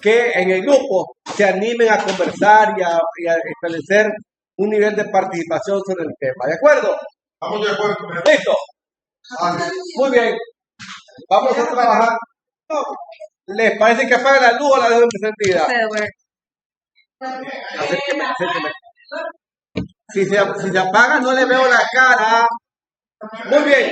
que en el grupo se animen a conversar y a establecer un nivel de participación sobre el tema. ¿De acuerdo? Vamos de acuerdo. ¿Listo? Muy bien. Vamos a trabajar. No. ¿Les parece que apague la luz o la dejo encendida? Acérqueme. Si se apaga, no le veo la cara. Muy bien.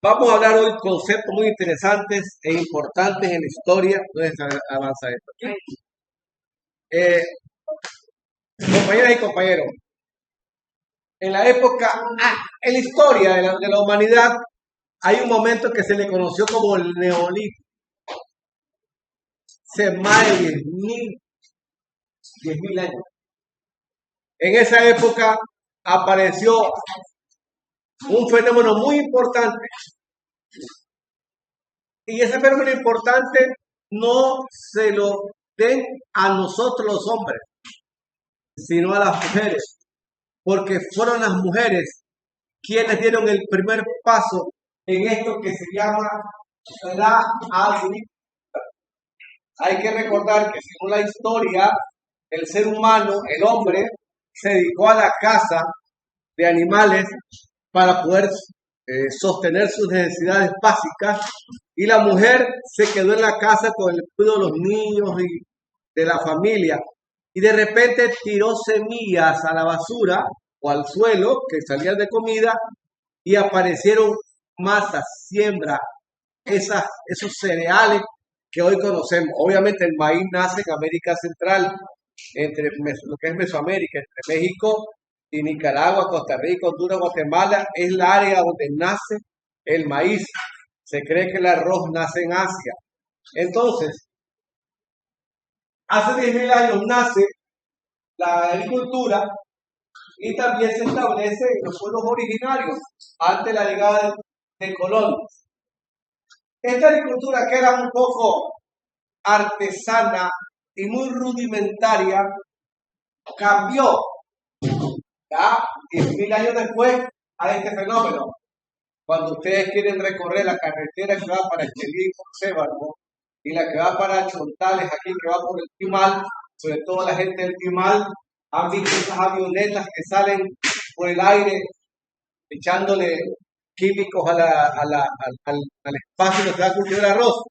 Vamos a hablar hoy conceptos muy interesantes e importantes en la historia. Entonces avanza esto. Compañeras y compañeros, en la época, en la historia de la humanidad, hay un momento que se le conoció como el Neolítico. Hace más de 10.000 años. En esa época apareció un fenómeno muy importante. Y ese fenómeno importante no se lo den a nosotros los hombres, sino a las mujeres. Porque fueron las mujeres quienes dieron el primer paso en esto que se llama la agricultura. Hay que recordar que según la historia, el ser humano, el hombre, se dedicó a la caza de animales para poder sostener sus necesidades básicas, y la mujer se quedó en la casa con el cuidado de los niños y de la familia, y de repente tiró semillas a la basura o al suelo que salían de comida, y aparecieron masas, siembra, esos cereales que hoy conocemos. Obviamente el maíz nace en América Central, entre lo que es Mesoamérica, entre México y Nicaragua, Costa Rica, Honduras, Guatemala, es la área donde nace el maíz. Se cree que el arroz nace en Asia. Entonces, hace 10.000 años nace la agricultura y también se establece en los pueblos originarios antes de la llegada de Colón. Esta agricultura, que era un poco artesana y muy rudimentaria, cambió, ¿ya? 10.000 años después a este fenómeno. Cuando ustedes quieren recorrer la carretera que va para Chelí por Cébano y la que va para Chontales, aquí que va por el Timal, sobre todo la gente del Timal, han visto esas avionetas que salen por el aire echándole químicos al espacio que se va a cultivar el arroz.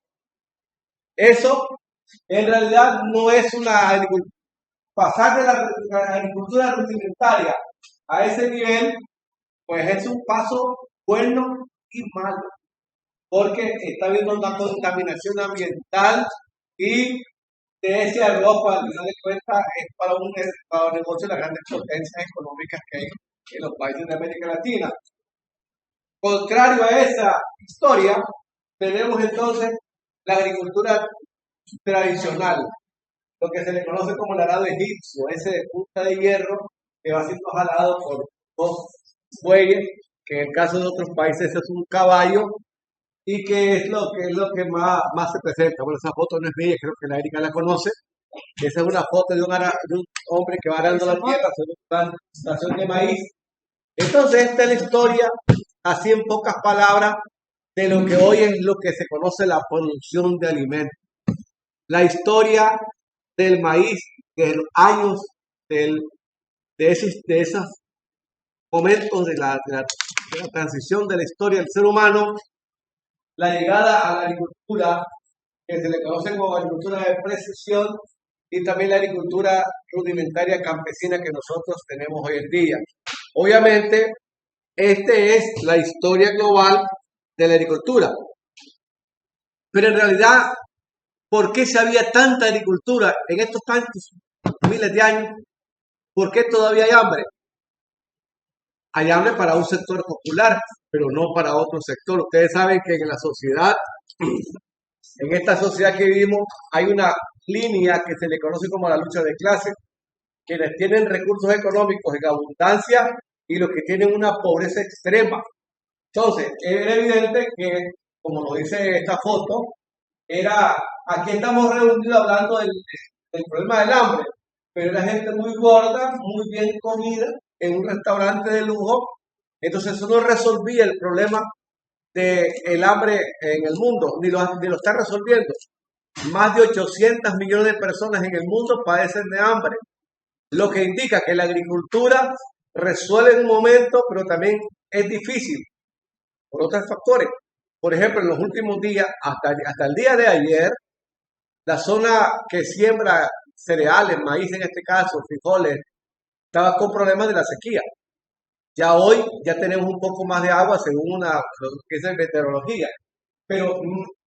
Eso en realidad no es una agricultura. Pasar de la agricultura rudimentaria a ese nivel, pues es un paso bueno y malo, porque está habiendo una contaminación ambiental, y de ese arroz, al final de cuentas, es para un negocio de las grandes potencias económicas que hay en los países de América Latina. Contrario a esa historia, tenemos entonces la agricultura tradicional, lo que se le conoce como el arado egipcio, ese de punta de hierro que va siendo jalado por dos bueyes, que en el caso de otros países es un caballo, y que es lo que más se presenta. Bueno, esa foto no es mía, creo que la Erika la conoce. Esa es una foto de un hombre que va arando la tierra sobre una plantación de maíz. Entonces, esta es la historia, así en pocas palabras, de lo que hoy es lo que se conoce la producción de alimentos. La historia del maíz, de los años de esos momentos de la transición de la historia del ser humano, la llegada a la agricultura, que se le conoce como agricultura de precisión, y también la agricultura rudimentaria campesina que nosotros tenemos hoy en día. Obviamente, esta es la historia global de la agricultura. Pero en realidad, ¿por qué se había tanta agricultura en estos tantos miles de años? ¿Por qué todavía hay hambre? Hay hambre para un sector popular, pero no para otro sector. Ustedes saben que en la sociedad, en esta sociedad que vivimos, hay una línea que se le conoce como la lucha de clases, quienes tienen recursos económicos en abundancia y los que tienen una pobreza extrema. Entonces, es evidente que, como lo dice esta foto, aquí estamos reunidos hablando del problema del hambre, pero era gente muy gorda, muy bien comida, en un restaurante de lujo. Entonces eso no resolvía el problema del hambre en el mundo, ni lo está resolviendo. más de 800 millones de personas en el mundo padecen de hambre, lo que indica que la agricultura resuelve en un momento, pero también es difícil por otros factores. Por ejemplo, en los últimos días, hasta el día de ayer, la zona que siembra cereales, maíz en este caso, frijoles, estaba con problemas de la sequía. Ya hoy ya tenemos un poco más de agua según lo que es meteorología. Pero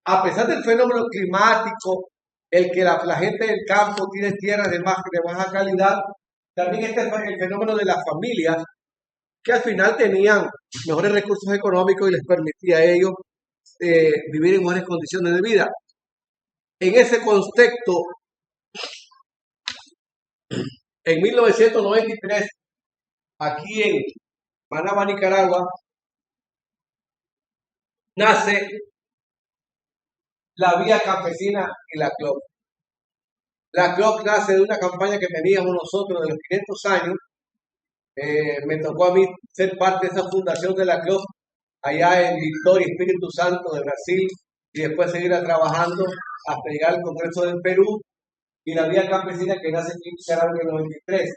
a pesar del fenómeno climático, el que la gente del campo tiene tierras de baja calidad, también está el fenómeno de las familias que al final tenían mejores recursos económicos y les permitía a ellos vivir en buenas condiciones de vida. En ese contexto, en 1993, aquí en Managua, Nicaragua, nace la Vía Campesina y la CLOC. La CLOC nace de una campaña que teníamos nosotros de los 500 años. Me tocó a mí ser parte de esa fundación de la CLOC allá en Victoria, Espíritu Santo de Brasil, y después seguir trabajando hasta llegar al Congreso del Perú y la Vía Campesina que nace en Nicaragua en el 93.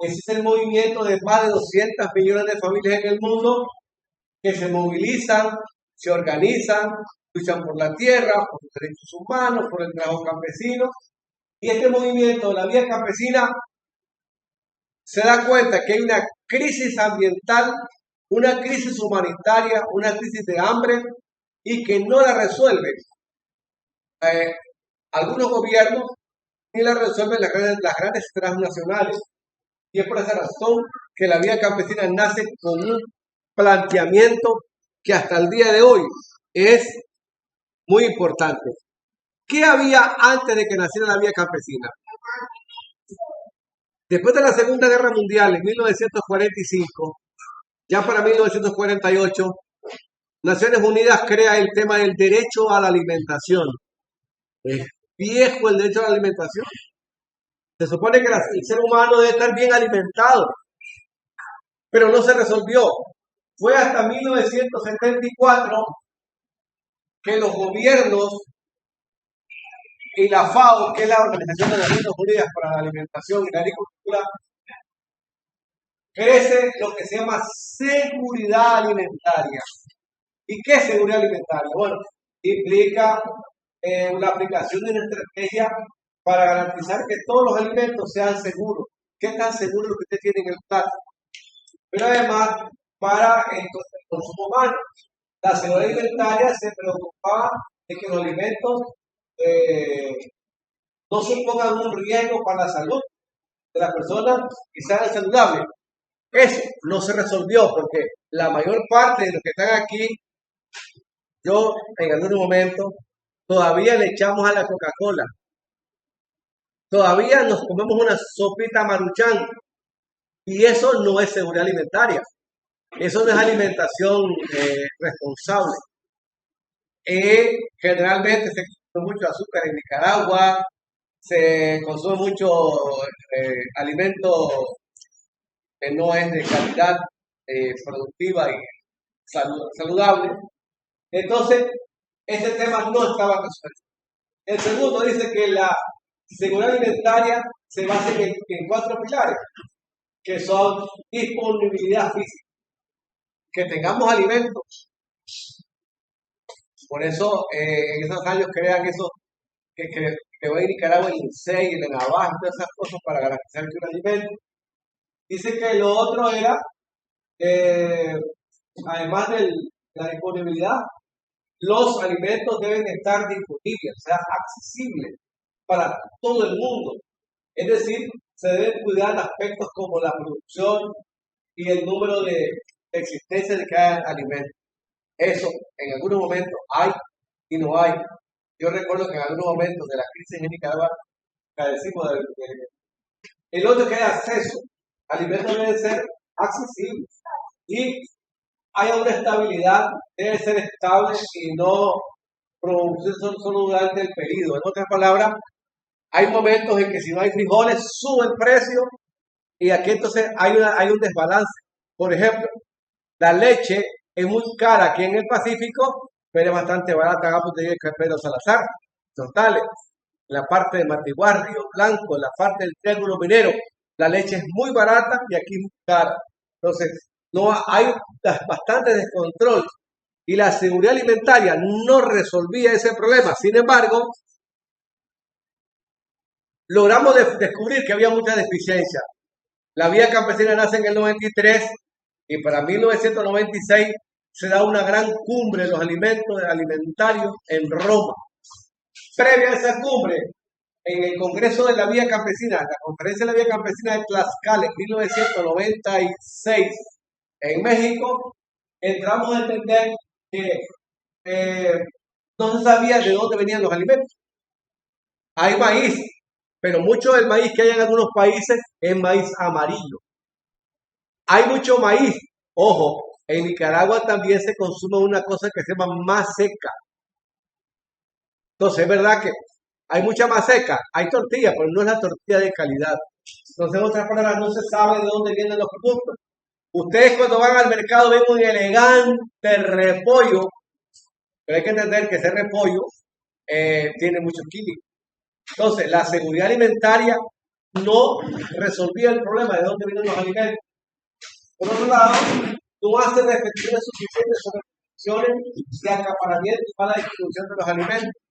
Ese es el movimiento de más de 200 millones de familias en el mundo que se movilizan, se organizan, luchan por la tierra, por los derechos humanos, por el trabajo campesino. Y este movimiento, la Vía Campesina, se da cuenta que hay una crisis ambiental, una crisis humanitaria, una crisis de hambre y que no la resuelven algunos gobiernos ni la resuelven las grandes transnacionales. Y es por esa razón que la Vía Campesina nace con un planteamiento que hasta el día de hoy es muy importante. ¿Qué había antes de que naciera la Vía Campesina? Después de la Segunda Guerra Mundial, en 1945, ya para 1948, Naciones Unidas crea el tema del derecho a la alimentación. Es viejo el derecho a la alimentación. Se supone que el ser humano debe estar bien alimentado, pero no se resolvió. Fue hasta 1974 que los gobiernos y la FAO, que es la Organización de las Naciones Unidas para la Alimentación y la Agricultura, crece lo que se llama seguridad alimentaria. ¿Y qué es seguridad alimentaria? Bueno, implica la aplicación de una estrategia para garantizar que todos los alimentos sean seguros. ¿Qué tan seguro lo que usted tiene en el plato? Pero además, para el consumo humano. La seguridad alimentaria se preocupaba de que los alimentos no supongan un riesgo para la salud de las personas y sean saludables. Eso no se resolvió porque la mayor parte de los que están aquí, yo en algún momento, todavía le echamos a la Coca-Cola. Todavía nos comemos una sopita Maruchan. Y eso no es seguridad alimentaria. Eso no es alimentación responsable. Generalmente se consume mucho azúcar en Nicaragua, se consume mucho alimento que no es de calidad productiva y saludable. Entonces, ese tema no estaba resuelto. El segundo dice que la seguridad alimentaria se basa en 4 pilares, que son disponibilidad física, que tengamos alimentos. Por eso en esos años crean eso, que va a Nicaragua el INSEE, el Navaja, todas esas cosas para garantizar que un alimento. Dice que lo otro era, además de la disponibilidad, los alimentos deben estar disponibles, o sea, accesibles para todo el mundo. Es decir, se deben cuidar aspectos como la producción y el número de existencia de cada alimento. Eso en algunos momentos hay y no hay. Yo recuerdo que en algunos momentos de la crisis en Nicaragua padecimos el otro que hay acceso. Alimentos deben ser accesibles y hay una estabilidad, debe ser estable y no producirse solo durante el periodo. En otras palabras, hay momentos en que si no hay frijoles sube el precio y aquí entonces hay un desbalance. Por ejemplo, la leche es muy cara aquí en el Pacífico, pero es bastante barata acá porque llega el Pedro Salazar. horizontales. La parte de Matiguar, Río Blanco, la parte del Triángulo Minero, la leche es muy barata y aquí es muy cara. Entonces, no hay bastante descontrol y la seguridad alimentaria no resolvía ese problema. Sin embargo, logramos descubrir que había mucha deficiencia. La Vía Campesina nace en el 93 y para 1996 se da una gran cumbre de los alimentos alimentarios en Roma. Previa a esa cumbre, en el Congreso de la Vía Campesina, la Conferencia de la Vía Campesina de Tlaxcala en 1996, en México, entramos a entender que no se sabía de dónde venían los alimentos. Hay maíz, pero mucho del maíz que hay en algunos países es maíz amarillo. Hay mucho maíz. Ojo, en Nicaragua también se consume una cosa que se llama maseca. Entonces, es verdad que hay mucha maseca, hay tortilla, pero no es la tortilla de calidad. Entonces, en otras palabras, no se sabe de dónde vienen los productos. Ustedes cuando van al mercado ven un elegante repollo, pero hay que entender que ese repollo tiene muchos químicos. Entonces, la seguridad alimentaria no resolvía el problema de dónde vienen los alimentos. Por otro lado, no hace reflexiones suficientes sobre condiciones de acaparamiento para la distribución de los alimentos.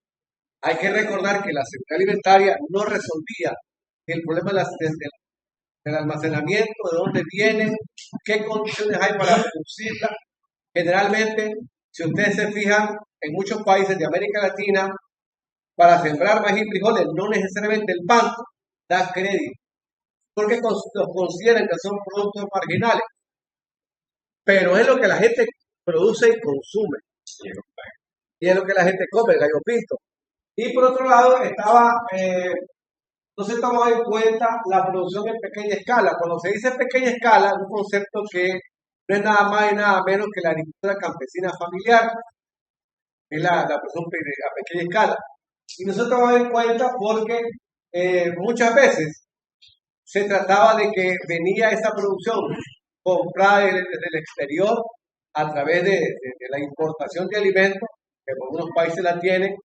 Hay que recordar que la seguridad alimentaria no resolvía el problema del almacenamiento, de dónde vienen, qué condiciones hay para producirla. Generalmente, si ustedes se fijan, en muchos países de América Latina, para sembrar maíz y frijoles, no necesariamente el banco da crédito, porque los consideran que son productos marginales. Pero es lo que la gente produce y consume. Y es lo que la gente come, el gallo pinto. Y por otro lado, no se toma en cuenta la producción en pequeña escala. Cuando se dice pequeña escala, es un concepto que no es nada más y nada menos que la agricultura campesina familiar. Es la producción a pequeña escala. Y no se toma en cuenta porque muchas veces se trataba de que venía esa producción comprada desde el exterior a través de la importación de alimentos, que algunos países la tienen.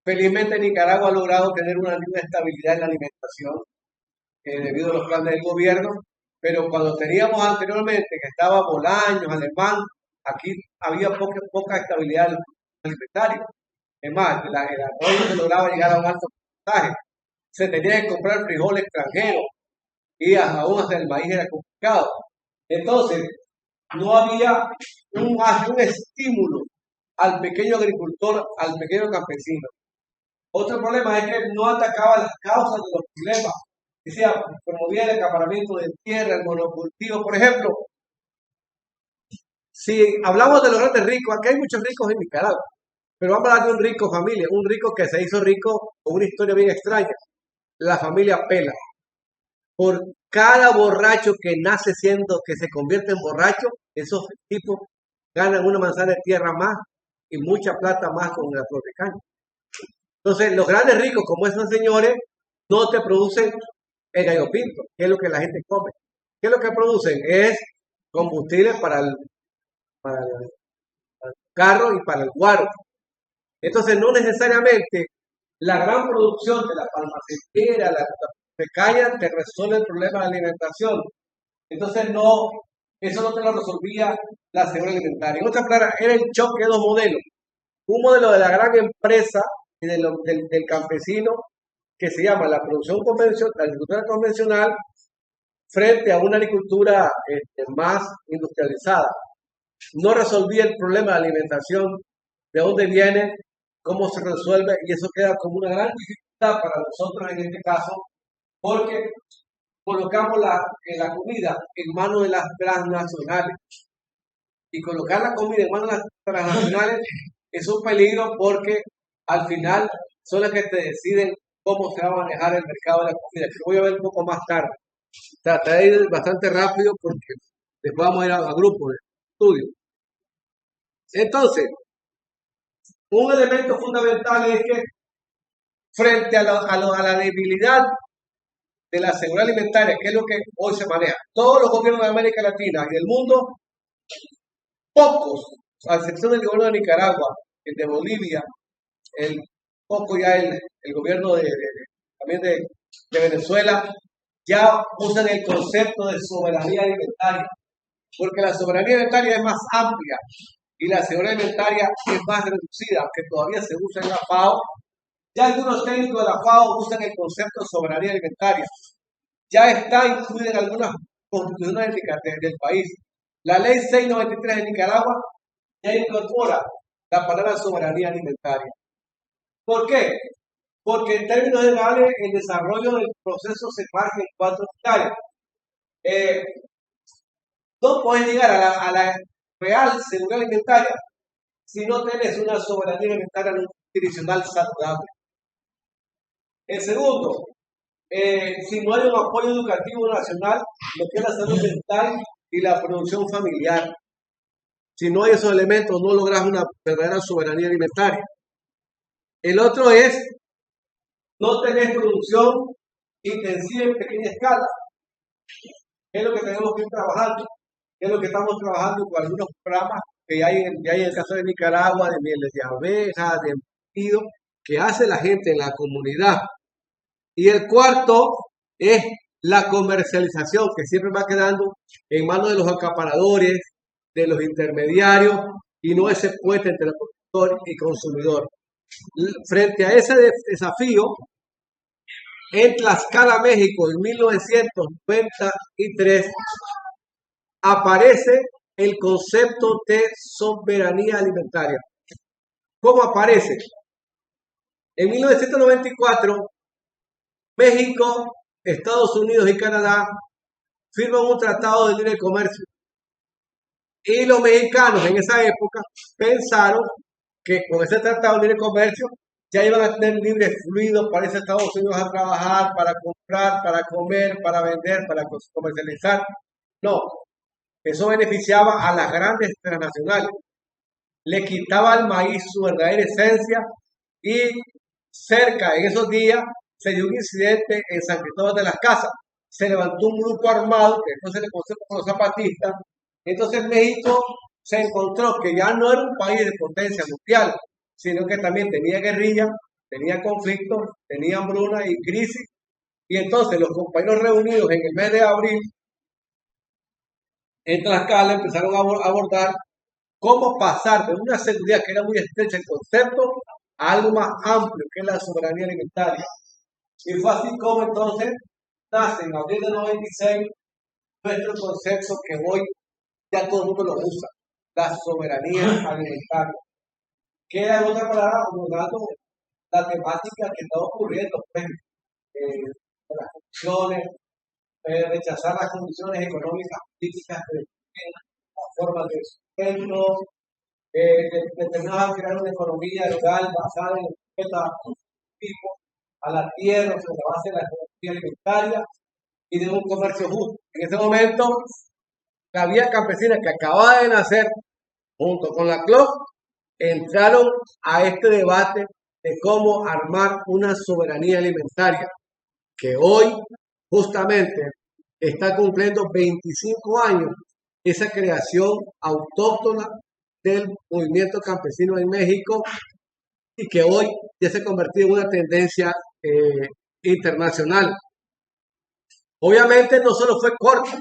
Felizmente Nicaragua ha logrado tener una estabilidad en la alimentación debido a los planes del gobierno, pero cuando teníamos anteriormente que estaba Bolaños, Alemán, aquí había poca estabilidad alimentaria. Es más, el arroz no se lograba llegar a un alto porcentaje. Se tenía que comprar frijol extranjero y aún hasta el maíz era complicado. Entonces, no había un estímulo al pequeño agricultor, al pequeño campesino. Otro problema es que no atacaba las causas de los problemas. Decía, promovía el acaparamiento de tierra, el monocultivo. Por ejemplo, si hablamos de los grandes ricos, aquí hay muchos ricos en Nicaragua, pero vamos a hablar de un rico familia, un rico que se hizo rico con una historia bien extraña. La familia Pela. Por cada borracho que nace que se convierte en borracho, esos tipos ganan una manzana de tierra más y mucha plata más con la flor de caña. Entonces, los grandes ricos, como esos señores, no te producen el gallo pinto, que es lo que la gente come. ¿Qué es lo que producen? Es combustible para el carro y para el guaro. Entonces, no necesariamente la gran producción de la palmacetera, la caña, te resuelve el problema de alimentación. Entonces, eso no te lo resolvía la seguridad alimentaria. En otras palabras, era el choque de dos modelos. Un modelo de la gran empresa y del campesino, que se llama la producción convencional, la agricultura convencional, frente a una agricultura más industrializada. No resolvía el problema de alimentación, de dónde viene, cómo se resuelve, y eso queda como una gran dificultad para nosotros en este caso, porque colocamos la comida en manos de las transnacionales. Y colocar la comida en manos de las transnacionales es un peligro porque al final son las que te deciden cómo se va a manejar el mercado de la comida, que voy a ver un poco más tarde. Trataré de ir bastante rápido porque después vamos a ir a grupos de estudio. Entonces, un elemento fundamental es que frente a la debilidad de la seguridad alimentaria, que es lo que hoy se maneja, todos los gobiernos de América Latina y del mundo, pocos, a excepción del gobierno de Nicaragua, el de Bolivia, el poco ya el gobierno también de Venezuela, ya usan el concepto de soberanía alimentaria, porque la soberanía alimentaria es más amplia y la seguridad alimentaria es más reducida, aunque todavía se usa en la FAO. Ya algunos técnicos de la FAO usan el concepto de soberanía alimentaria. Ya está incluida en algunas constituciones del país. La ley 693 de Nicaragua ya incorpora la palabra soberanía alimentaria. ¿Por qué? Porque en términos generales el desarrollo del proceso se marca en 4 pilares. No puedes llegar a la real seguridad alimentaria si no tienes una soberanía alimentaria nutricional saludable. El segundo, si no hay un apoyo educativo nacional, lo que es la salud mental y la producción familiar. Si no hay esos elementos, no logras una verdadera soberanía alimentaria. El otro es no tener producción intensiva en pequeña escala. Es lo que tenemos que ir trabajando. Es lo que estamos trabajando con algunos programas que hay en el caso de Nicaragua, de mieles de abejas, de embutido, que hace la gente en la comunidad. Y el cuarto es la comercialización, que siempre va quedando en manos de los acaparadores, de los intermediarios, y no ese puente entre el productor y consumidor. Frente a ese desafío, en Tlaxcala, México, en 1993, aparece el concepto de soberanía alimentaria. ¿Cómo aparece? En 1994, México, Estados Unidos y Canadá firman un tratado de libre comercio. Y los mexicanos en esa época pensaron que con ese tratado de libre comercio ya iban a tener libre fluido para irse a Estados Unidos a trabajar, para comprar, para comer, para vender, para comercializar. No, eso beneficiaba a las grandes transnacionales. Le quitaba al maíz su verdadera esencia y cerca en esos días se dio un incidente en San Cristóbal de las Casas. Se levantó un grupo armado, que entonces le conoció como los zapatistas. Entonces México se encontró que ya no era un país de potencia mundial, sino que también tenía guerrilla, tenía conflictos, tenía hambruna y crisis. Y entonces los compañeros reunidos en el mes de abril en Tlaxcala empezaron a abordar cómo pasar de una seguridad que era muy estrecha el concepto a algo más amplio que es la soberanía alimentaria. Y fue así como entonces nace en abril de 96 nuestro concepto que hoy ya todo el mundo lo usa, la soberanía alimentaria. Queda en otra palabra abordando la temática que está ocurriendo, pues, las condiciones, rechazar las condiciones económicas, políticas que las formas de sustento, determinadas a crear una economía legal basada en el respeto a la tierra, sobre la base de la economía alimentaria y de un comercio justo. En ese momento, la vía campesina que acababa de nacer, junto con la CLOC, entraron a este debate de cómo armar una soberanía alimentaria, que hoy justamente está cumpliendo 25 años esa creación autóctona del movimiento campesino en México y que hoy ya se ha convertido en una tendencia internacional. Obviamente no solo fue corto,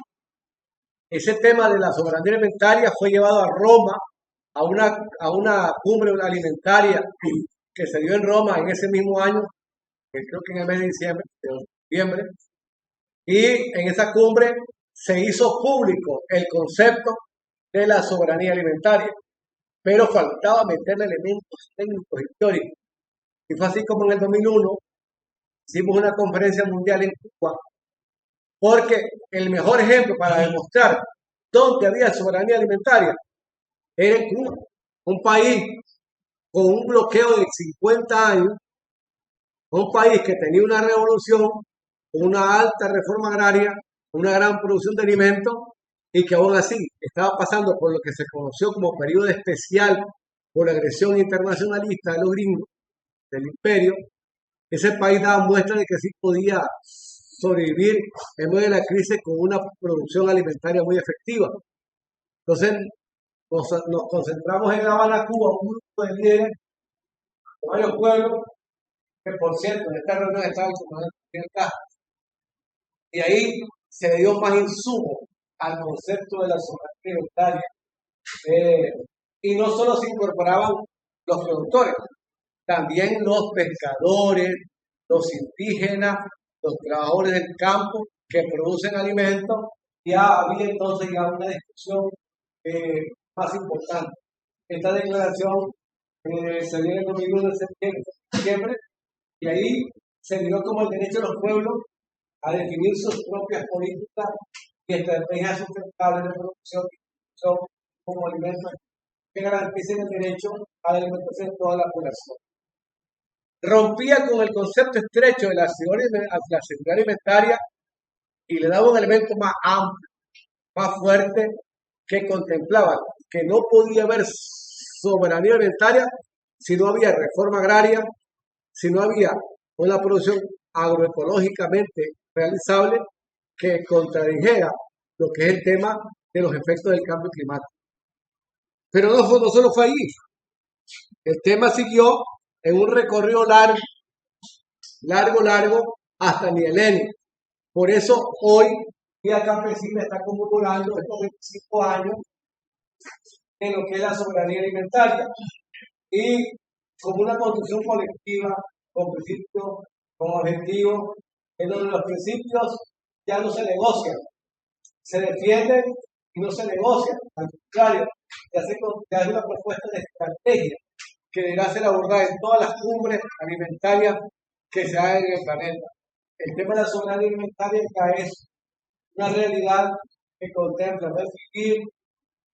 ese tema de la soberanía alimentaria fue llevado a Roma, a una cumbre alimentaria que se dio en Roma en ese mismo año, creo que en el mes de noviembre, y en esa cumbre se hizo público el concepto de la soberanía alimentaria, pero faltaba meterle elementos técnicos históricos. Y fue así como en el 2001 hicimos una conferencia mundial en Cuba, porque el mejor ejemplo para demostrar dónde había soberanía alimentaria era en Cuba, un país con un bloqueo de 50 años, un país que tenía una revolución, una alta reforma agraria, una gran producción de alimentos y que aún así estaba pasando por lo que se conoció como periodo especial por la agresión internacionalista de los gringos, del imperio. Ese país daba muestra de que sí podía sobrevivir en medio de la crisis con una producción alimentaria muy efectiva. Entonces nos concentramos en La Habana, Cuba, un grupo de líderes de varios pueblos, que por cierto, en esta reunión estaba el comandante Miguel Castro, y ahí se le dio más insumo al concepto de la soberanía alimentaria. Y no solo se incorporaban los productores, también los pescadores, los indígenas, los trabajadores del campo que producen alimentos. Ya había entonces ya una discusión más importante. Esta declaración se dio el 21 de septiembre y ahí se dio como el derecho de los pueblos a definir sus propias políticas y estrategias sustentables de producción y distribución como alimentos que garanticen el derecho a la alimentación de toda la población. Rompía con el concepto estrecho de la seguridad alimentaria y le daba un elemento más amplio, más fuerte, que contemplaba que no podía haber soberanía alimentaria si no había reforma agraria, si no había una producción agroecológicamente realizable que contradijera lo que es el tema de los efectos del cambio climático. Pero no solo fue allí. El tema siguió en un recorrido largo, hasta Nielenio. Por eso hoy Vía Campesina está conmemorando estos 25 años en lo que es la soberanía alimentaria y como una construcción colectiva, con principios, con objetivos, en donde los principios ya no se negocian, se defienden y no se negocian. Al contrario, se hace una propuesta de estrategia que deberá ser abordada en todas las cumbres alimentarias que se hagan en el planeta. El tema de la soberanía alimentaria ya es una realidad que contempla, definir,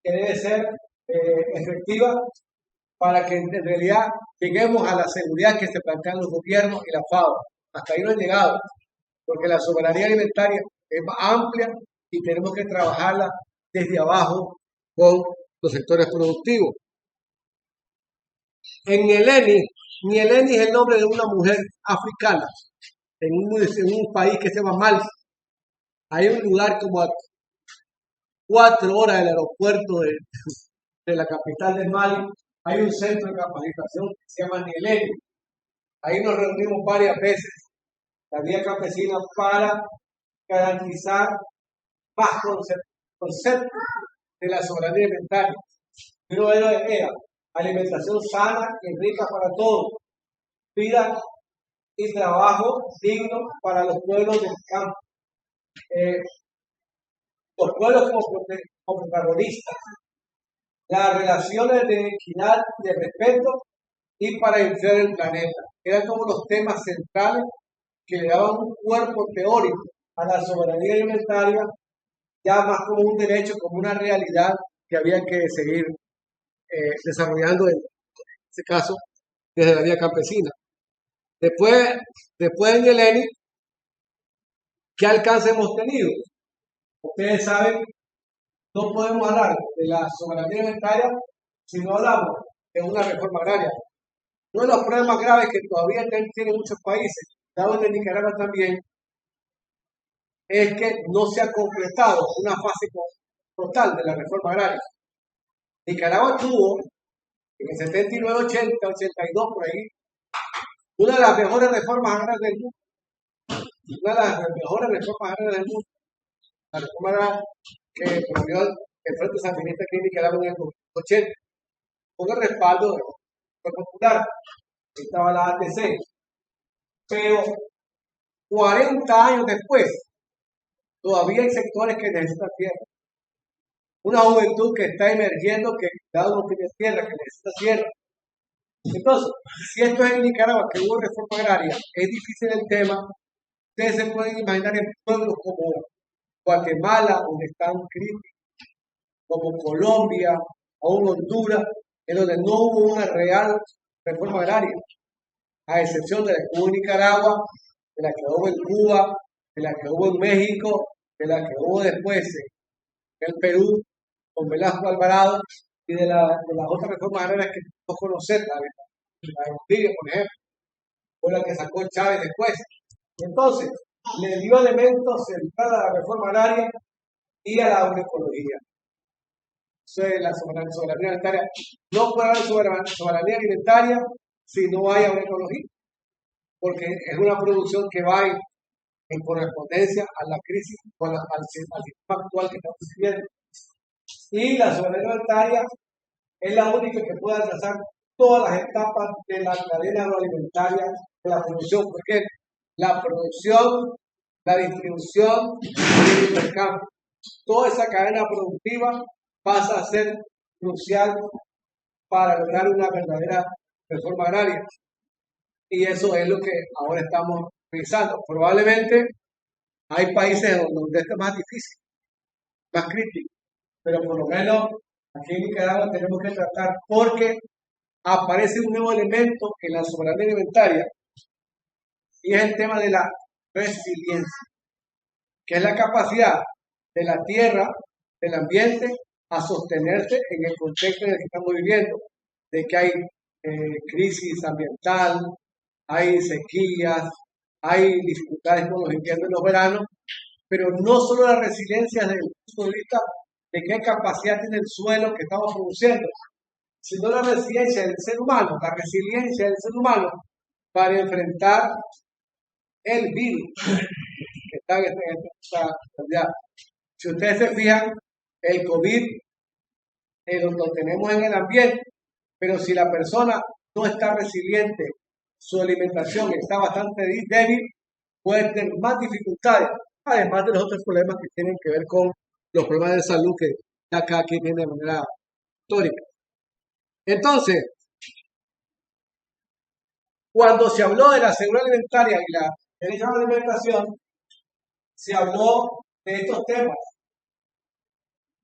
que debe ser efectiva para que en realidad lleguemos a la seguridad que se plantean los gobiernos y la FAO. Hasta ahí no han llegado, porque la soberanía alimentaria es más amplia y tenemos que trabajarla desde abajo con los sectores productivos. En Nieleni es el nombre de una mujer africana en un país que se llama Mali. Hay un lugar como a 4 horas del aeropuerto de la capital de Mali. Hay un centro de capacitación que se llama Nieleni. Ahí nos reunimos varias veces, la Vía Campesina, para garantizar más conceptos de la soberanía alimentaria. Uno era alimentación sana y rica para todos, vida y trabajo digno para los pueblos del campo. Los pueblos como protagonistas, las relaciones de equidad y de respeto y para enfriar el planeta. Eran como los temas centrales que le daban un cuerpo teórico a la soberanía alimentaria, ya más como un derecho, como una realidad que había que seguir desarrollando en este caso desde la Vía Campesina. Después de Nieleni, ¿qué alcance hemos tenido? Ustedes saben, no podemos hablar de la soberanía alimentaria si no hablamos de una reforma agraria. Uno de los problemas graves que todavía tienen muchos países, dado de Nicaragua también, es que no se ha completado una fase total de la reforma agraria. Nicaragua tuvo en el 79, 80, 82, por ahí, una de las mejores reformas agrarias del mundo. Una de las mejores reformas agrarias del mundo. La reforma agraria que promovió el Frente Sandinista aquí en Nicaragua en el 80, con el respaldo del Popular. Estaba la ATC. Pero 40 años después, todavía hay sectores que necesitan tierra. Una juventud que está emergiendo, que dado no tiene tierra, que necesita tierra. Entonces, si esto es en Nicaragua, que hubo reforma agraria, es difícil el tema. Ustedes se pueden imaginar en pueblos como Guatemala, donde están críticos, como Colombia o Honduras, en donde no hubo una real reforma agraria, a excepción de la que hubo en Nicaragua, de la que hubo en Cuba, de la que hubo en México, de la que hubo después en el Perú, con Velasco Alvarado, y de las otras reformas agrarias que no conocer, la de Bolivia, por ejemplo, o la que sacó Chávez después. Entonces, le dio elementos centrales a la reforma agraria y a la agroecología. Entonces, la soberanía alimentaria, no puede haber soberanía alimentaria si no hay agroecología. porque es una producción que va en correspondencia a la crisis, al sistema actual que estamos viviendo. Y la soberanía alimentaria es la única que puede alcanzar todas las etapas de la cadena agroalimentaria de la producción, porque la producción, la distribución y el intercambio, toda esa cadena productiva pasa a ser crucial para lograr una verdadera reforma agraria. Y eso es lo que ahora estamos pensando. Probablemente hay países donde esto es más difícil, más crítico, pero por lo menos aquí en Nicaragua tenemos que tratar, porque aparece un nuevo elemento en la soberanía alimentaria y es el tema de la resiliencia, que es la capacidad de la tierra, del ambiente, a sostenerse en el contexto en el que estamos viviendo, de que hay crisis ambiental, hay sequías, hay dificultades con los inviernos y los veranos, pero no solo la resiliencia desde el punto de vista de qué capacidad tiene el suelo que estamos produciendo, sino la resiliencia del ser humano, la resiliencia del ser humano para enfrentar el virus que está en esta realidad. Si ustedes se fijan, el COVID lo tenemos en el ambiente, pero si la persona no está resiliente, su alimentación está bastante débil, puede tener más dificultades, además de los otros problemas que tienen que ver con los problemas de salud que acá aquí tiene de manera histórica. Entonces, cuando se habló de la seguridad alimentaria y la derecho a la alimentación, se habló de estos temas.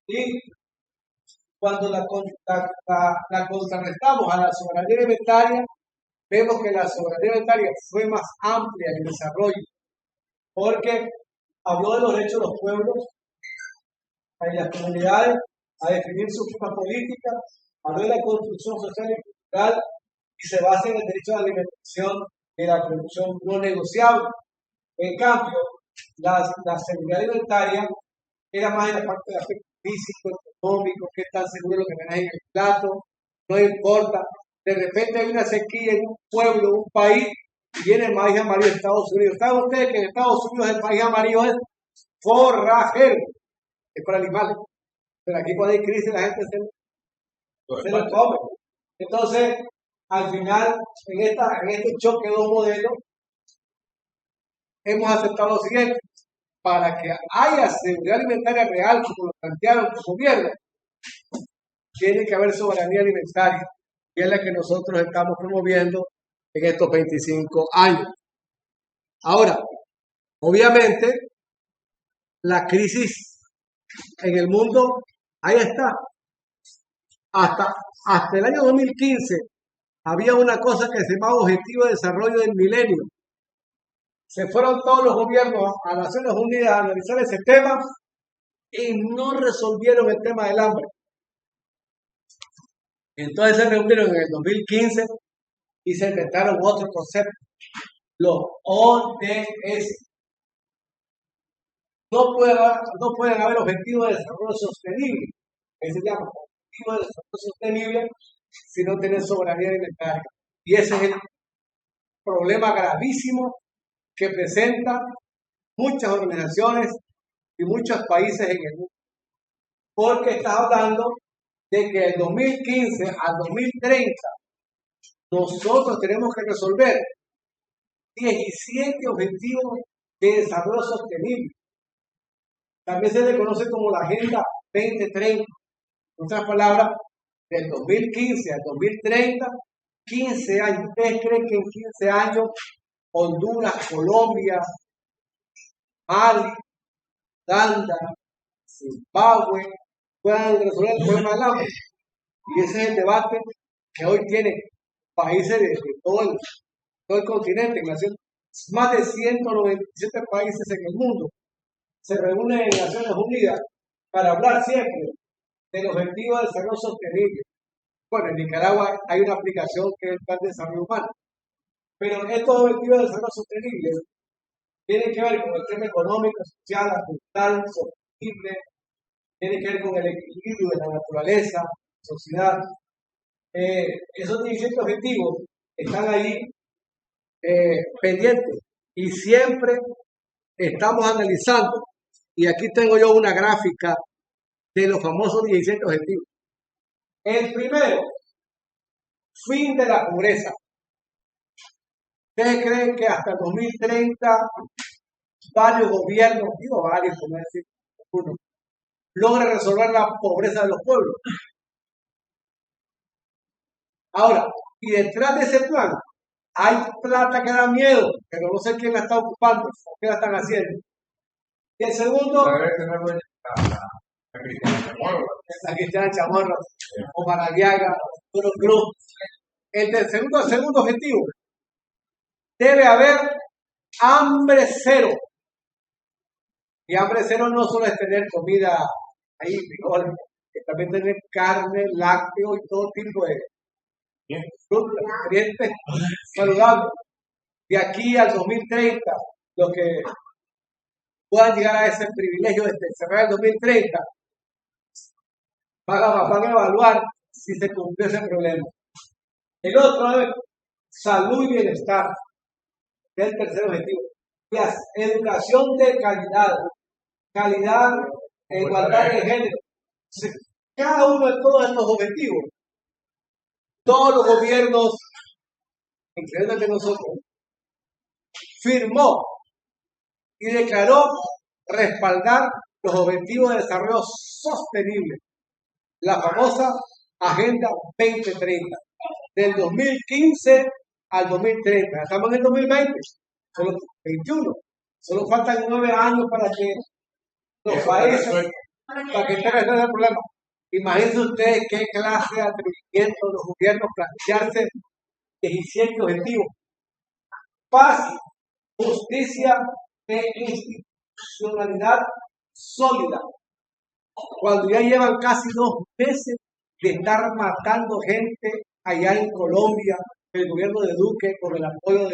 Y cuando la contrarrestamos a la soberanía alimentaria, vemos que la soberanía alimentaria fue más amplia en el desarrollo, porque habló de los derechos de los pueblos y las comunidades a definir su forma política, habló de la construcción social y cultural, y se basa en el derecho a la alimentación y la producción no negociable. En cambio, la seguridad alimentaria era más en la parte del aspecto físico, económico, qué tan seguro lo que tenés en el plato, no importa. De repente hay una sequía en un pueblo, en un país, y viene el maíz amarillo de Estados Unidos. ¿Saben ustedes que en Estados Unidos el maíz amarillo es forrajero? Es para animales. Pero aquí cuando hay crisis la gente se lo come. Entonces, al final, en este choque de dos modelos, hemos aceptado lo siguiente: para que haya seguridad alimentaria real, como lo plantearon los gobiernos, tiene que haber soberanía alimentaria, y es la que nosotros estamos promoviendo en estos 25 años. Ahora, obviamente, la crisis en el mundo, ahí está. Hasta el año 2015 había una cosa que se llamaba Objetivo de Desarrollo del Milenio. Se fueron todos los gobiernos a Naciones Unidas a analizar ese tema y no resolvieron el tema del hambre. Entonces se reunieron en el 2015 y se inventaron otro concepto, los ODS. No pueden haber objetivos de desarrollo sostenible, que se llama objetivos de desarrollo sostenible, si no tienen soberanía alimentaria. Y ese es el problema gravísimo que presentan muchas organizaciones y muchos países en el mundo. Porque está hablando de que del 2015 al 2030 nosotros tenemos que resolver 17 objetivos de desarrollo sostenible. También se le conoce como la Agenda 2030. En otras palabras, del 2015 al 2030, 15 años. ¿Ustedes creen que en 15 años Honduras, Colombia, Mali, Uganda, Zimbabue puedan resolver el problema del hambre? Y ese es el debate que hoy tienen países de todo el continente, más de 197 países en el mundo. Se reúnen en Naciones Unidas para hablar siempre del objetivo de desarrollo sostenible. Bueno, en Nicaragua hay una aplicación que es el Plan de Desarrollo Humano, pero estos objetivos de desarrollo sostenible tienen que ver con el tema económico, social, ambiental, sostenible, tienen que ver con el equilibrio de la naturaleza, sociedad. Esos 17 objetivos están ahí pendientes y siempre estamos analizando. Y aquí tengo yo una gráfica de los famosos 17 objetivos. El primero, fin de la pobreza. ¿Ustedes creen que hasta el 2030 varios gobiernos, digo varios, como decir uno, logren resolver la pobreza de los pueblos? Ahora, y detrás de ese plan hay plata que da miedo, pero no sé quién la está ocupando o qué la están haciendo. Y el segundo, la Cristiana Chamorro, o Maradiaga, Puro Cruz. El segundo objetivo, debe haber hambre cero. Y hambre cero no solo es tener comida ahí, frijoles, es también tener carne, lácteos y todo tipo de frutas, nutrientes saludables. De aquí al 2030, los que puedan llegar a ese privilegio de cerrar el 2030, van a evaluar si se cumplió ese problema. El otro es salud y bienestar, que es el tercer objetivo. Educación de calidad e igualdad de género. Cada uno de todos estos objetivos, todos los gobiernos, incluyendo nosotros, firmó y declaró respaldar los objetivos de desarrollo sostenible, la famosa Agenda 2030, del 2015 al 2030. Estamos en el 2020, solo 21. Solo faltan 9 años para que los países, para que estén resueltos el problema. Imagínense ustedes qué clase de atrevimiento de los gobiernos plantearse 17 objetivos. Paz, justicia e institucionalidad sólida. Cuando ya llevan casi 2 meses de estar matando gente allá en Colombia, el gobierno de Duque con el apoyo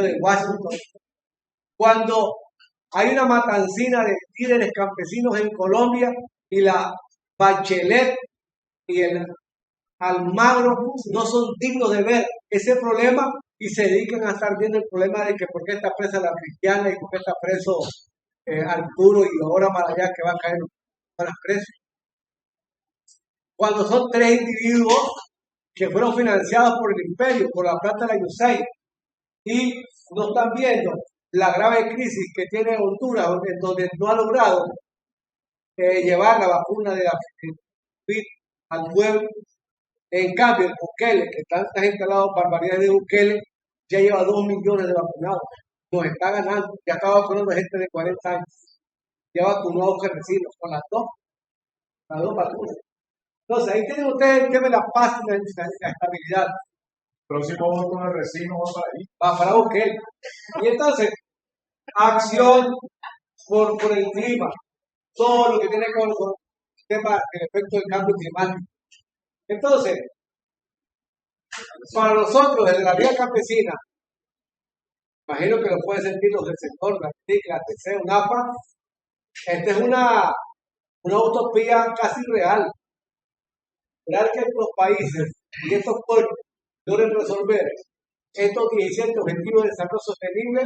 de Washington. Cuando hay una matancina de líderes campesinos en Colombia y la Bachelet y el Almagro no son dignos de ver ese problema y se dedican a estar viendo el problema de que por qué está presa la Cristiana y por qué está preso Arturo y ahora Marallá que va a caer para preso. Cuando son 3 individuos que fueron financiados por el imperio, por la plata de la USAID, y no están viendo la grave crisis que tiene Honduras, donde no ha logrado llevar la vacuna de la COVID al pueblo. En cambio, el Bukele, que está instalado barbaridades de Bukele, ya lleva 2 millones de vacunados. Nos está ganando. Ya está vacunando gente de 40 años. Ya vacunó a 2 vecinos con las dos vacunas. Entonces, ahí tienen ustedes el tema de la paz y la estabilidad. Próximo voto de vecinos va para ahí. Va para Bukele. Y entonces, acción por el clima. Todo lo que tiene que ver con el tema del efecto del cambio climático. Entonces, para nosotros, desde la vida campesina, imagino que lo pueden sentir los del sector, la TIC, la TC, UNAPA, esta es una utopía casi real. Esperar que estos países y estos pueblos logren resolver estos 17 objetivos de desarrollo sostenible,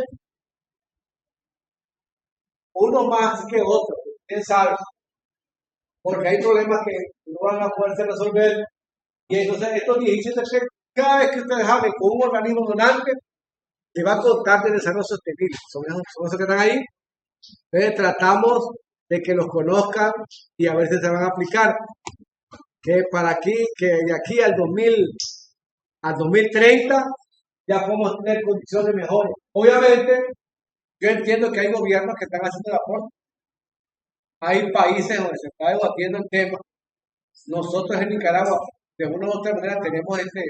uno más que otro, quién sabe, porque hay problemas que no van a poderse resolver, y entonces estos 17, cada vez que ustedes hablen con un organismo donante, se va a contar de desarrollo sostenible, son esos que están ahí. Entonces tratamos de que los conozcan y a ver si se van a aplicar, que de aquí al 2030 ya podemos tener condiciones mejores. Obviamente, yo entiendo que hay gobiernos que están haciendo el aporte. Hay países donde se está debatiendo el tema. Nosotros en Nicaragua, de una u otra manera, tenemos este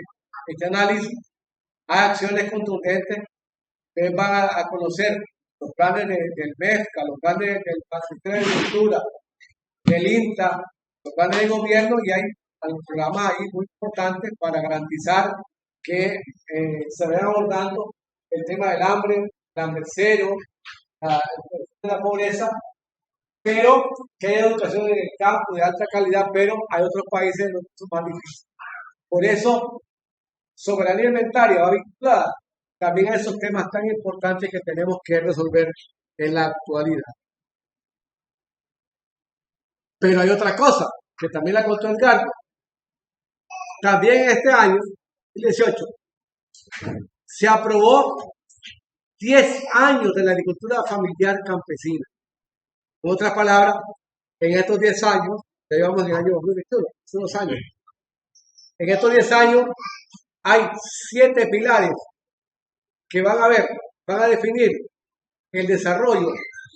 análisis. Hay acciones contundentes. Ustedes van a conocer los planes del MEFCA, los planes del Ministerio de Agricultura, del INTA, los planes de gobierno, y hay programas ahí muy importantes para garantizar que se vayan abordando el tema del hambre, el hambre cero, la pobreza, pero que hay educación en el campo de alta calidad, pero hay otros países donde son más difíciles. Por eso, soberanía alimentaria va vinculada también a esos temas tan importantes que tenemos que resolver en la actualidad. Pero hay otra cosa que también la contó Edgardo. También este año, el 18, se aprobó 10 años de la agricultura familiar campesina. En otras palabras, en estos 10 años, ya llevamos en el año 2021, hace 2 años, en estos 10 años hay 7 pilares que van a definir el desarrollo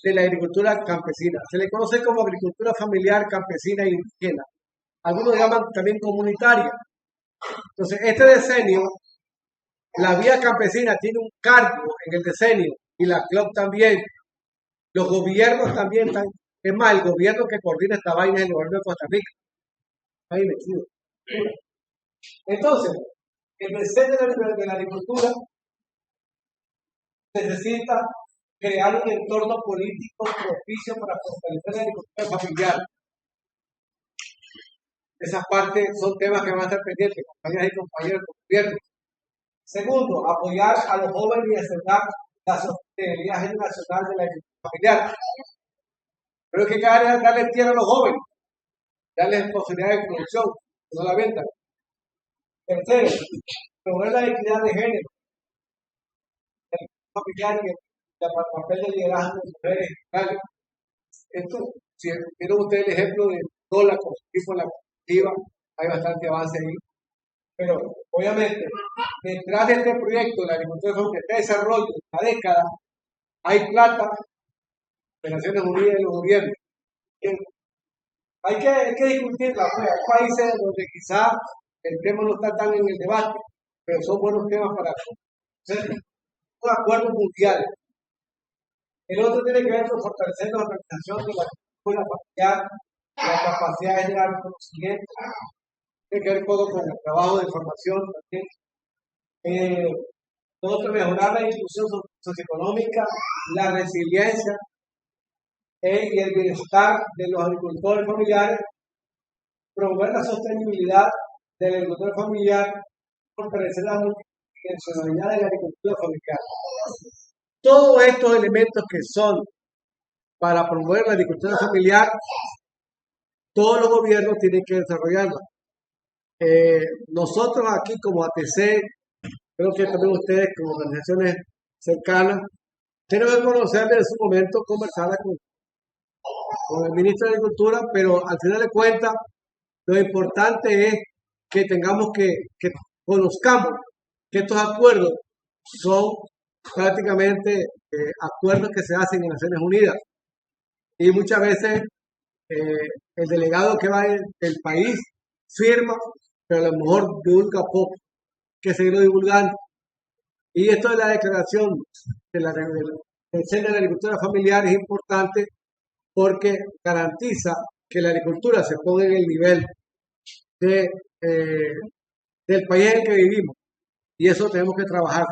de la agricultura campesina. Se le conoce como agricultura familiar, campesina e indígena. Algunos llaman también comunitaria. Entonces, este decenio, la vía campesina tiene un cargo en el decenio y la CLOC también. Los gobiernos también están. Es más, el gobierno que coordina esta vaina es el gobierno de Costa Rica. Ahí metido. Entonces, el decenio de la agricultura necesita crear un entorno político propicio para fortalecer la agricultura familiar. Esas partes son temas que van a estar pendientes, compañeras y compañeros del gobierno. Segundo, apoyar a los jóvenes y asegurar la sostenibilidad generacional de la agricultura familiar. Pero hay que darle tierra a los jóvenes, darles posibilidades de producción, no la venta. Tercero, promover la equidad de género, la agricultura familiar y el papel de liderazgo de mujeres rurales. Esto, si vieron ustedes el ejemplo de toda la construcción, la cooperativa, hay bastante avance ahí. Pero, obviamente, detrás de este proyecto, la agricultura familiar, de este desarrollo, de la década, hay plata de Naciones Unidas y los gobiernos. Hay que discutirla. Pues, hay países donde quizá el tema no está tan en el debate, pero son buenos temas para hacer un acuerdo mundial. El otro tiene que ver con fortalecer la organización de la agricultura familiar, la capacidad de generar conocimiento, tiene que ver todo con el trabajo de formación también. Otro, mejorar la inclusión socioeconómica, la resiliencia y el bienestar de los agricultores familiares, promover la sostenibilidad de la agricultura familiar, fortalecer la multidimensionalidad de la agricultura familiar. Todos estos elementos que son para promover la agricultura familiar, todos los gobiernos tienen que desarrollarla. Nosotros aquí como ATC, creo que también ustedes como organizaciones cercanas, tenemos que conocerle en su momento, conversarla con el ministro de Agricultura, pero al final de cuentas, lo importante es que tengamos que conozcamos que estos acuerdos son prácticamente acuerdos que se hacen en Naciones Unidas. Y muchas veces el delegado que va del país firma, pero a lo mejor divulga poco, que seguirlo divulgando. Y esto de la declaración del Centro de la Agricultura Familiar es importante porque garantiza que la agricultura se ponga en el nivel del país en el que vivimos. Y eso tenemos que trabajar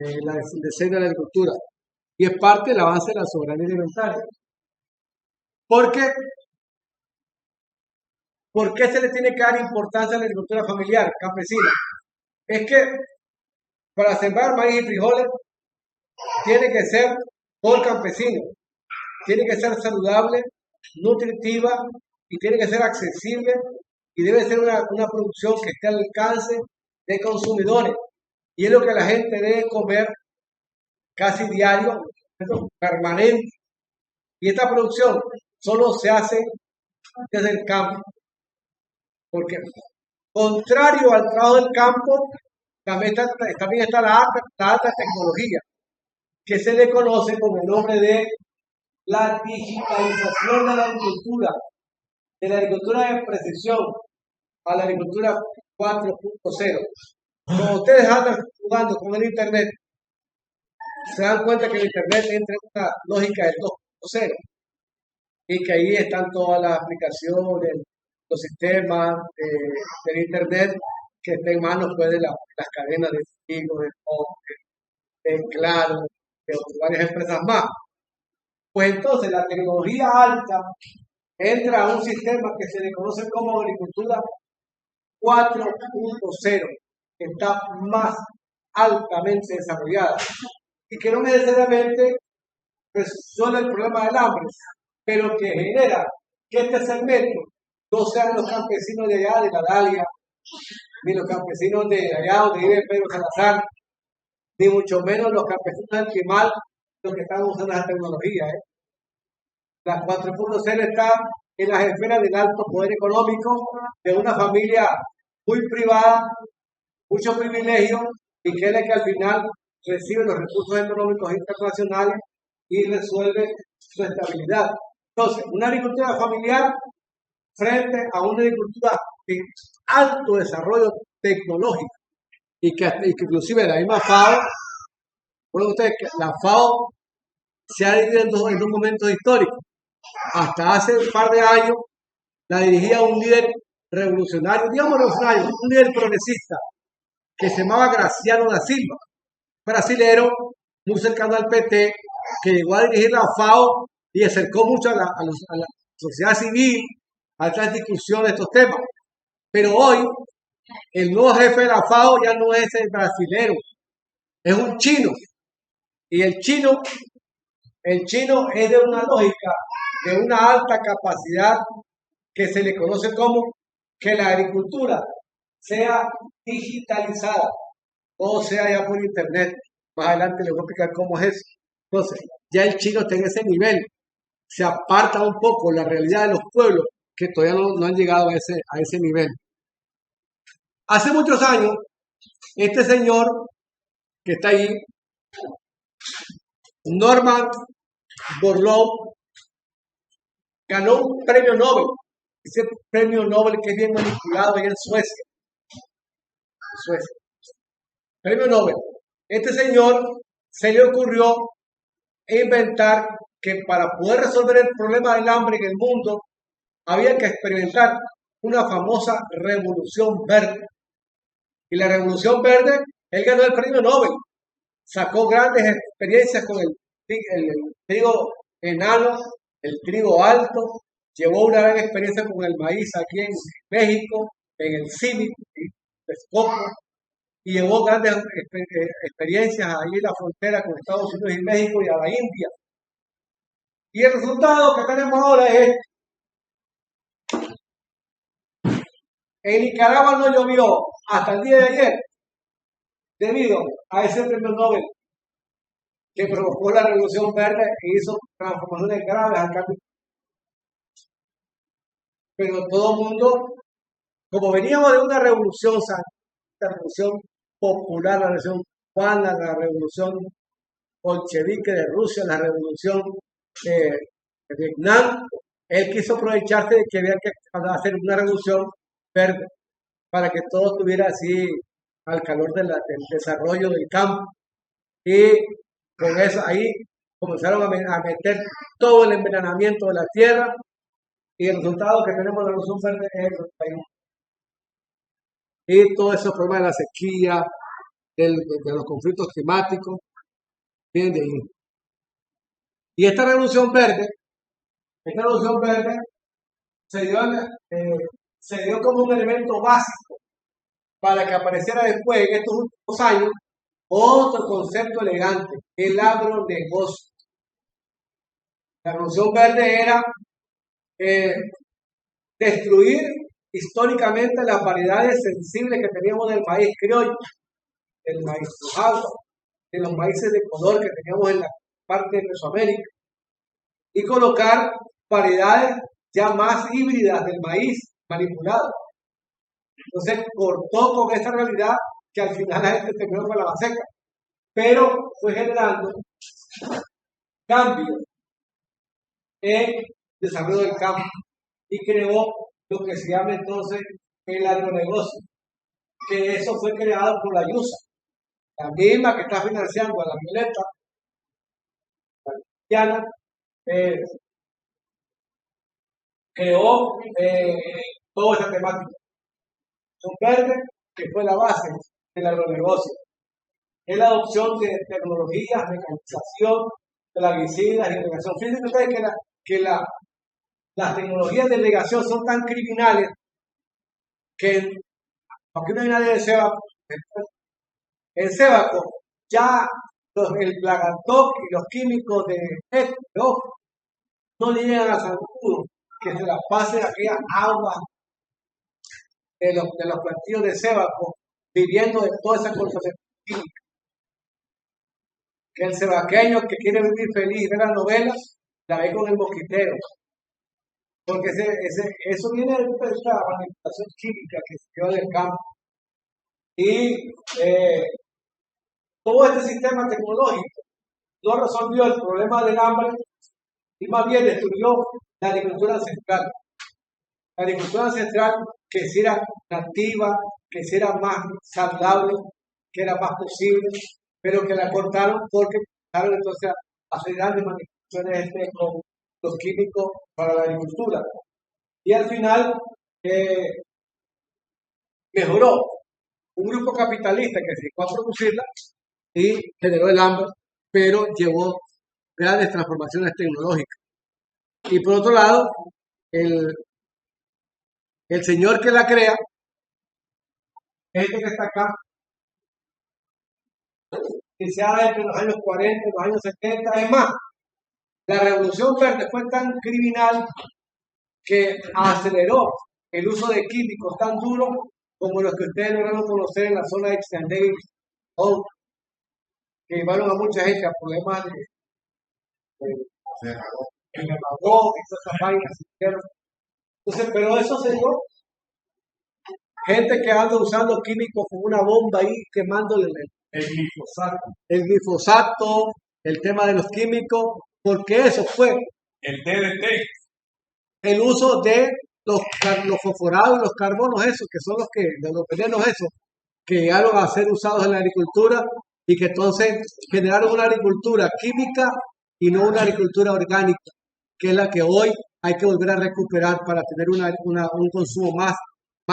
en la Centro de la Agricultura. Y es parte del avance de la soberanía alimentaria. ¿Por qué se le tiene que dar importancia a la agricultura familiar, campesina? Es que para sembrar maíz y frijoles tiene que ser por campesino, tiene que ser saludable, nutritiva y tiene que ser accesible y debe ser una producción que esté al alcance de consumidores. Y es lo que la gente debe comer casi diario, permanente. Y esta producción solo se hace desde el campo. Porque contrario al trabajo del campo, también está la alta tecnología, que se le conoce con el nombre de la digitalización de la agricultura de precisión a la agricultura 4.0. Cuando ustedes andan jugando con el Internet, se dan cuenta que el Internet entra en una lógica del 2.0 y que ahí están todas las aplicaciones, los sistemas del Internet que estén en manos pues, de las cadenas de Tigo, de Monte, de Claro, de varias empresas más. Pues entonces la tecnología alta entra a un sistema que se le conoce como agricultura 4.0, que está más altamente desarrolladas y que no necesariamente resuelve el problema del hambre, pero que genera que este segmento no sean los campesinos de allá de la Dalia, ni los campesinos de allá donde vive Pedro Salazar, ni mucho menos los campesinos del Quimal, los que están usando esa tecnología. La 4.0 está en las esferas del alto poder económico de una familia muy privada, muchos privilegios, y que es la que al final recibe los recursos económicos internacionales y resuelve su estabilidad. Entonces, una agricultura familiar frente a una agricultura de alto desarrollo tecnológico y que inclusive la misma FAO, recuerden ustedes que la FAO se ha dividido en dos momentos históricos. Hasta hace un par de años la dirigía un líder revolucionario, digamos revolucionario, un líder progresista que se llamaba Graciano da Silva, brasilero, muy cercano al PT, que llegó a dirigir la FAO y acercó mucho a la sociedad civil a estas discusiones de estos temas. Pero hoy, el nuevo jefe de la FAO ya no es el brasilero, es un chino. Y el chino es de una lógica, de una alta capacidad que se le conoce como que la agricultura sea digitalizada o sea ya por internet. Más adelante les voy a explicar cómo es eso. Entonces, ya el chino está en ese nivel. Se aparta un poco la realidad de los pueblos que todavía no han llegado a ese nivel. Hace muchos años, este señor que está ahí, Norman Borlaug, ganó un premio Nobel. Ese premio Nobel que es bien manipulado ahí en Suecia. Premio Nobel. Este señor se le ocurrió inventar que para poder resolver el problema del hambre en el mundo había que experimentar una famosa revolución verde. Y la revolución verde, él ganó el premio Nobel. Sacó grandes experiencias con el trigo enano, el trigo alto, llevó una gran experiencia con el maíz aquí en México, en el CIMIC, y llevó grandes experiencias ahí en la frontera con Estados Unidos y México y a la India. Y el resultado que tenemos ahora es en Nicaragua no llovió hasta el día de ayer debido a ese premio Nobel que provocó la revolución verde e hizo transformaciones graves al cambio. Pero todo el mundo, como veníamos de una revolución, la revolución popular, la revolución cubana, la revolución bolchevique de Rusia, la revolución de Vietnam, él quiso aprovecharse de que había que hacer una revolución verde para que todo estuviera así al calor del desarrollo del campo. Y con eso ahí comenzaron a meter todo el envenenamiento de la tierra y el resultado que tenemos de la revolución verde es el país. Y todos esos problemas de la sequía, de los conflictos climáticos, vienen de ahí. Y esta revolución verde se dio como un elemento básico para que apareciera después, en estos últimos años, otro concepto elegante, el agronegocio. La revolución verde era destruir históricamente las variedades sensibles que teníamos del maíz criollo, del maíz rojado, de los maíces de color que teníamos en la parte de Mesoamérica, y colocar variedades ya más híbridas del maíz manipulado. Entonces cortó con esta realidad que al final la gente terminó con la seca, pero fue generando cambios en el desarrollo del campo y creó lo que se llama entonces el agronegocio, que eso fue creado por la IUSA, la misma que está financiando a la Violeta, la cristiana, creó toda esa temática. Un verde que fue la base del agronegocio. Es la adopción de tecnologías, mecanización, plaguicidas, irrigación. Fíjense ustedes que las tecnologías de irrigación son tan criminales que, aunque no hay nadie desea, En Sébaco, ya el Plagatoc y los químicos de ojo no le llegan a zancudo, que se la pasen aquella agua de los plantillos de Sébaco, viviendo de toda esa concentración química. Que el sebaqueño que quiere vivir feliz y ver las novelas, la ve con el mosquitero. Porque eso viene de esa manipulación química que se dio en el campo. Y todo este sistema tecnológico no resolvió el problema del hambre y más bien destruyó la agricultura ancestral. La agricultura ancestral que si era nativa, que si era más saludable, que era más posible, pero que la cortaron porque empezaron entonces a hacer grandes manipulaciones con los químicos para la agricultura. Y al final mejoró un grupo capitalista que se dedicó a producirla y generó el hambre, pero llevó grandes transformaciones tecnológicas. Y por otro lado, el señor que la crea, este que está acá, que se habla entre los años 40 y los años 70, es más, la Revolución Verde fue tan criminal que aceleró el uso de químicos tan duros como los que ustedes lograron conocer en la zona de Extended, que llevaron a mucha gente a problemas de y todas esas vainas. Entonces, pero eso se dio. Gente que anda usando químicos con una bomba ahí quemándole el glifosato, el tema de los químicos, porque eso fue el DDT, el uso de los fosforados y los carbonos, esos que son de los venenos esos, que llegaron a ser usados en la agricultura y que entonces generaron una agricultura química y no una agricultura orgánica, que es la que hoy hay que volver a recuperar para tener un consumo más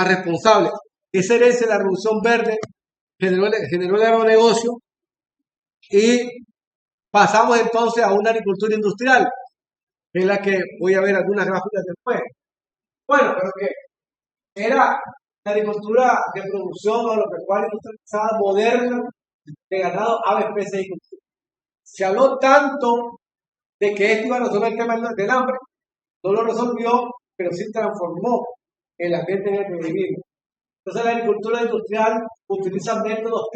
responsable. Esa herencia de la Revolución Verde generó el agronegocio y pasamos entonces a una agricultura industrial, que es la que voy a ver algunas gráficas después. Bueno, pero que era la agricultura de producción o lo pecuaria industrializada moderna de ganado, aves, peces y cultura. Se habló tanto de que esto iba a resolver el tema del hambre, no lo resolvió, pero sí transformó el ambiente en el que vivimos. Entonces la agricultura industrial utiliza métodos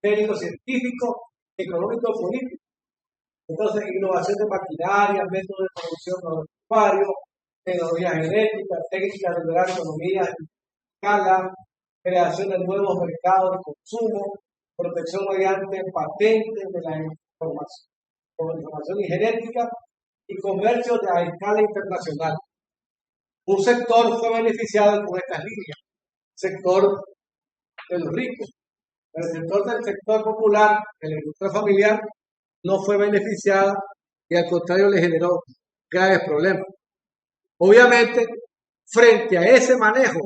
técnicos, científicos, económicos y políticos. Entonces, innovación de maquinaria, métodos de producción agropecuario, tecnología genética, técnicas de lograr economía en escala, creación de nuevos mercados de consumo, protección mediante patentes de la información y genética y comercio a escala internacional. Un sector fue beneficiado con estas líneas, sector de los ricos, pero el sector popular, de la industria familiar, no fue beneficiada y al contrario le generó graves problemas. Obviamente, frente a ese manejo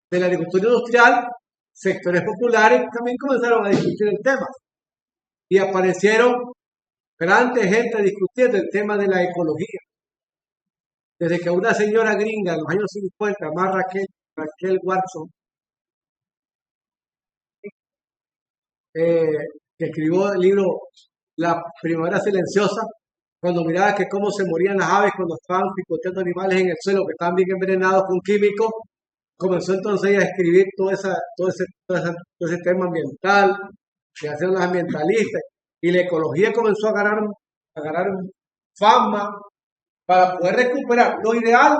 de la agricultura industrial, sectores populares también comenzaron a discutir el tema y aparecieron grandes gente discutiendo el tema de la ecología. Desde que una señora gringa en los años 50, más Raquel Watson, que escribió el libro La Primavera Silenciosa, cuando miraba que cómo se morían las aves cuando estaban picoteando animales en el suelo que estaban bien envenenados con químicos, comenzó entonces ella a escribir todo ese tema ambiental, que hacían los ambientalistas, y la ecología comenzó a ganar fama para poder recuperar. Lo ideal,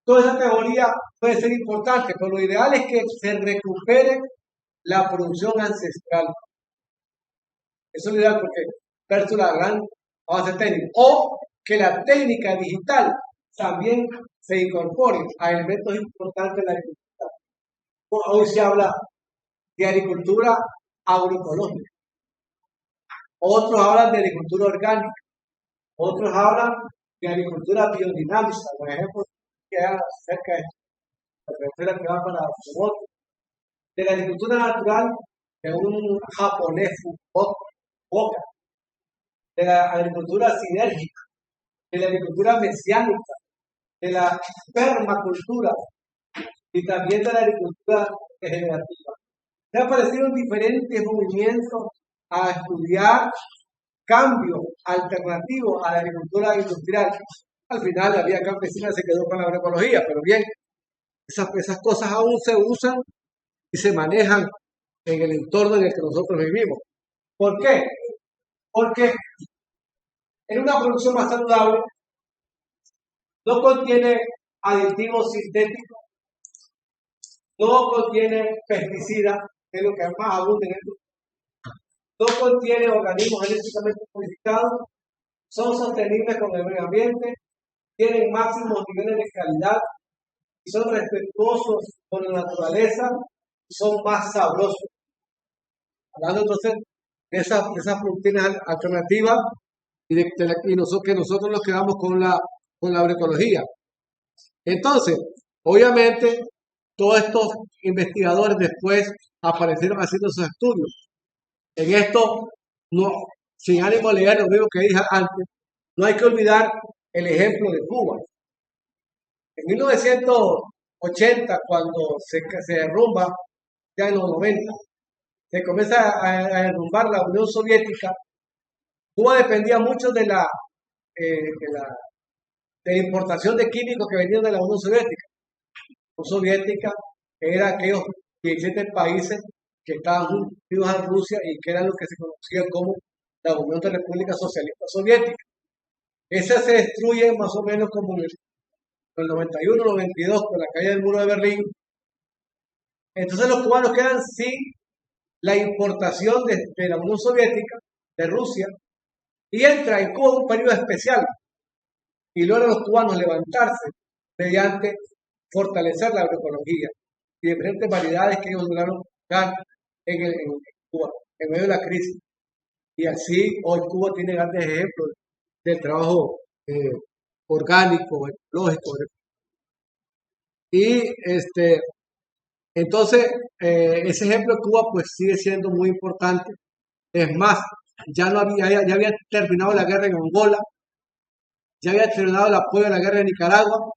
toda esa teoría puede ser importante, pero lo ideal es que se recupere la producción ancestral. Eso es lo ideal porque versus la gran avance técnico. O que la técnica digital también se incorpore a elementos importantes de la agricultura. Hoy se habla de agricultura agroecológica. Otros hablan de agricultura orgánica. Otros hablan de agricultura biodinámica. Por ejemplo, que hay cerca de la carretera que va para Soboto. De la agricultura natural de un japonés Fukuoka. De la agricultura sinérgica. De la agricultura mesiánica. De la permacultura y también de la agricultura regenerativa. Se aparecieron diferentes movimientos a estudiar cambios alternativos a la agricultura industrial. Al final la vía campesina se quedó con la agroecología, pero bien, esas cosas aún se usan y se manejan en el entorno en el que nosotros vivimos. ¿Por qué? Porque en una producción más saludable no contiene aditivos sintéticos, no contiene pesticidas, que es lo que más abunda en el mundo, no contiene organismos genéticamente modificados, son sostenibles con el medio ambiente, tienen máximos niveles de calidad y son respetuosos con la naturaleza y son más sabrosos. Hablando entonces de esas proteínas alternativas y que nosotros nos quedamos con la agroecología. Entonces, obviamente, todos estos investigadores después aparecieron haciendo sus estudios. En esto, no, sin ánimo de leer lo mismo que dije antes, no hay que olvidar el ejemplo de Cuba. En 1980, cuando se derrumba, ya en los 90, se comienza a derrumbar la Unión Soviética. Cuba dependía mucho de la importación de químicos que venían de la Unión Soviética. La Unión Soviética era aquellos 17 países que estaban unidos a Rusia y que eran lo que se conocía como la Unión de Repúblicas Socialistas Soviéticas. Esa se destruye más o menos como en el 91, 92 con la caída del muro de Berlín. Entonces los cubanos quedan sin la importación de la Unión Soviética, de Rusia, y entra en Cuba un periodo especial y logran los cubanos levantarse mediante fortalecer la agroecología y diferentes variedades que ellos lograron dar en Cuba, en medio de la crisis. Y así hoy Cuba tiene grandes ejemplos del trabajo orgánico, ecológico. Y entonces ese ejemplo de Cuba pues sigue siendo muy importante. Es más, ya había terminado la guerra en Angola, ya había terminado el apoyo a la guerra en Nicaragua,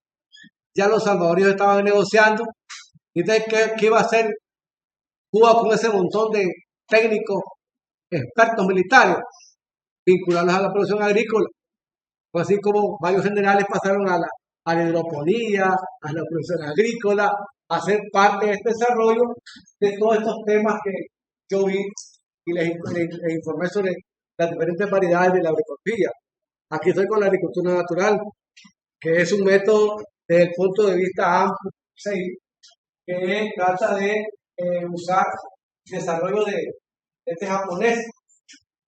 ya los salvadoreños estaban negociando. Entonces, ¿qué iba a hacer Cuba con ese montón de técnicos, expertos militares, vincularlos a la producción agrícola? Pues así como varios generales pasaron a la hidroponía, a la producción agrícola, a ser parte de este desarrollo de todos estos temas que yo vi y les informé sobre las diferentes variedades de la agroecología. Aquí estoy con la agricultura natural, que es un método desde el punto de vista amplio, ¿sí? Que trata de usar desarrollo de este japonés,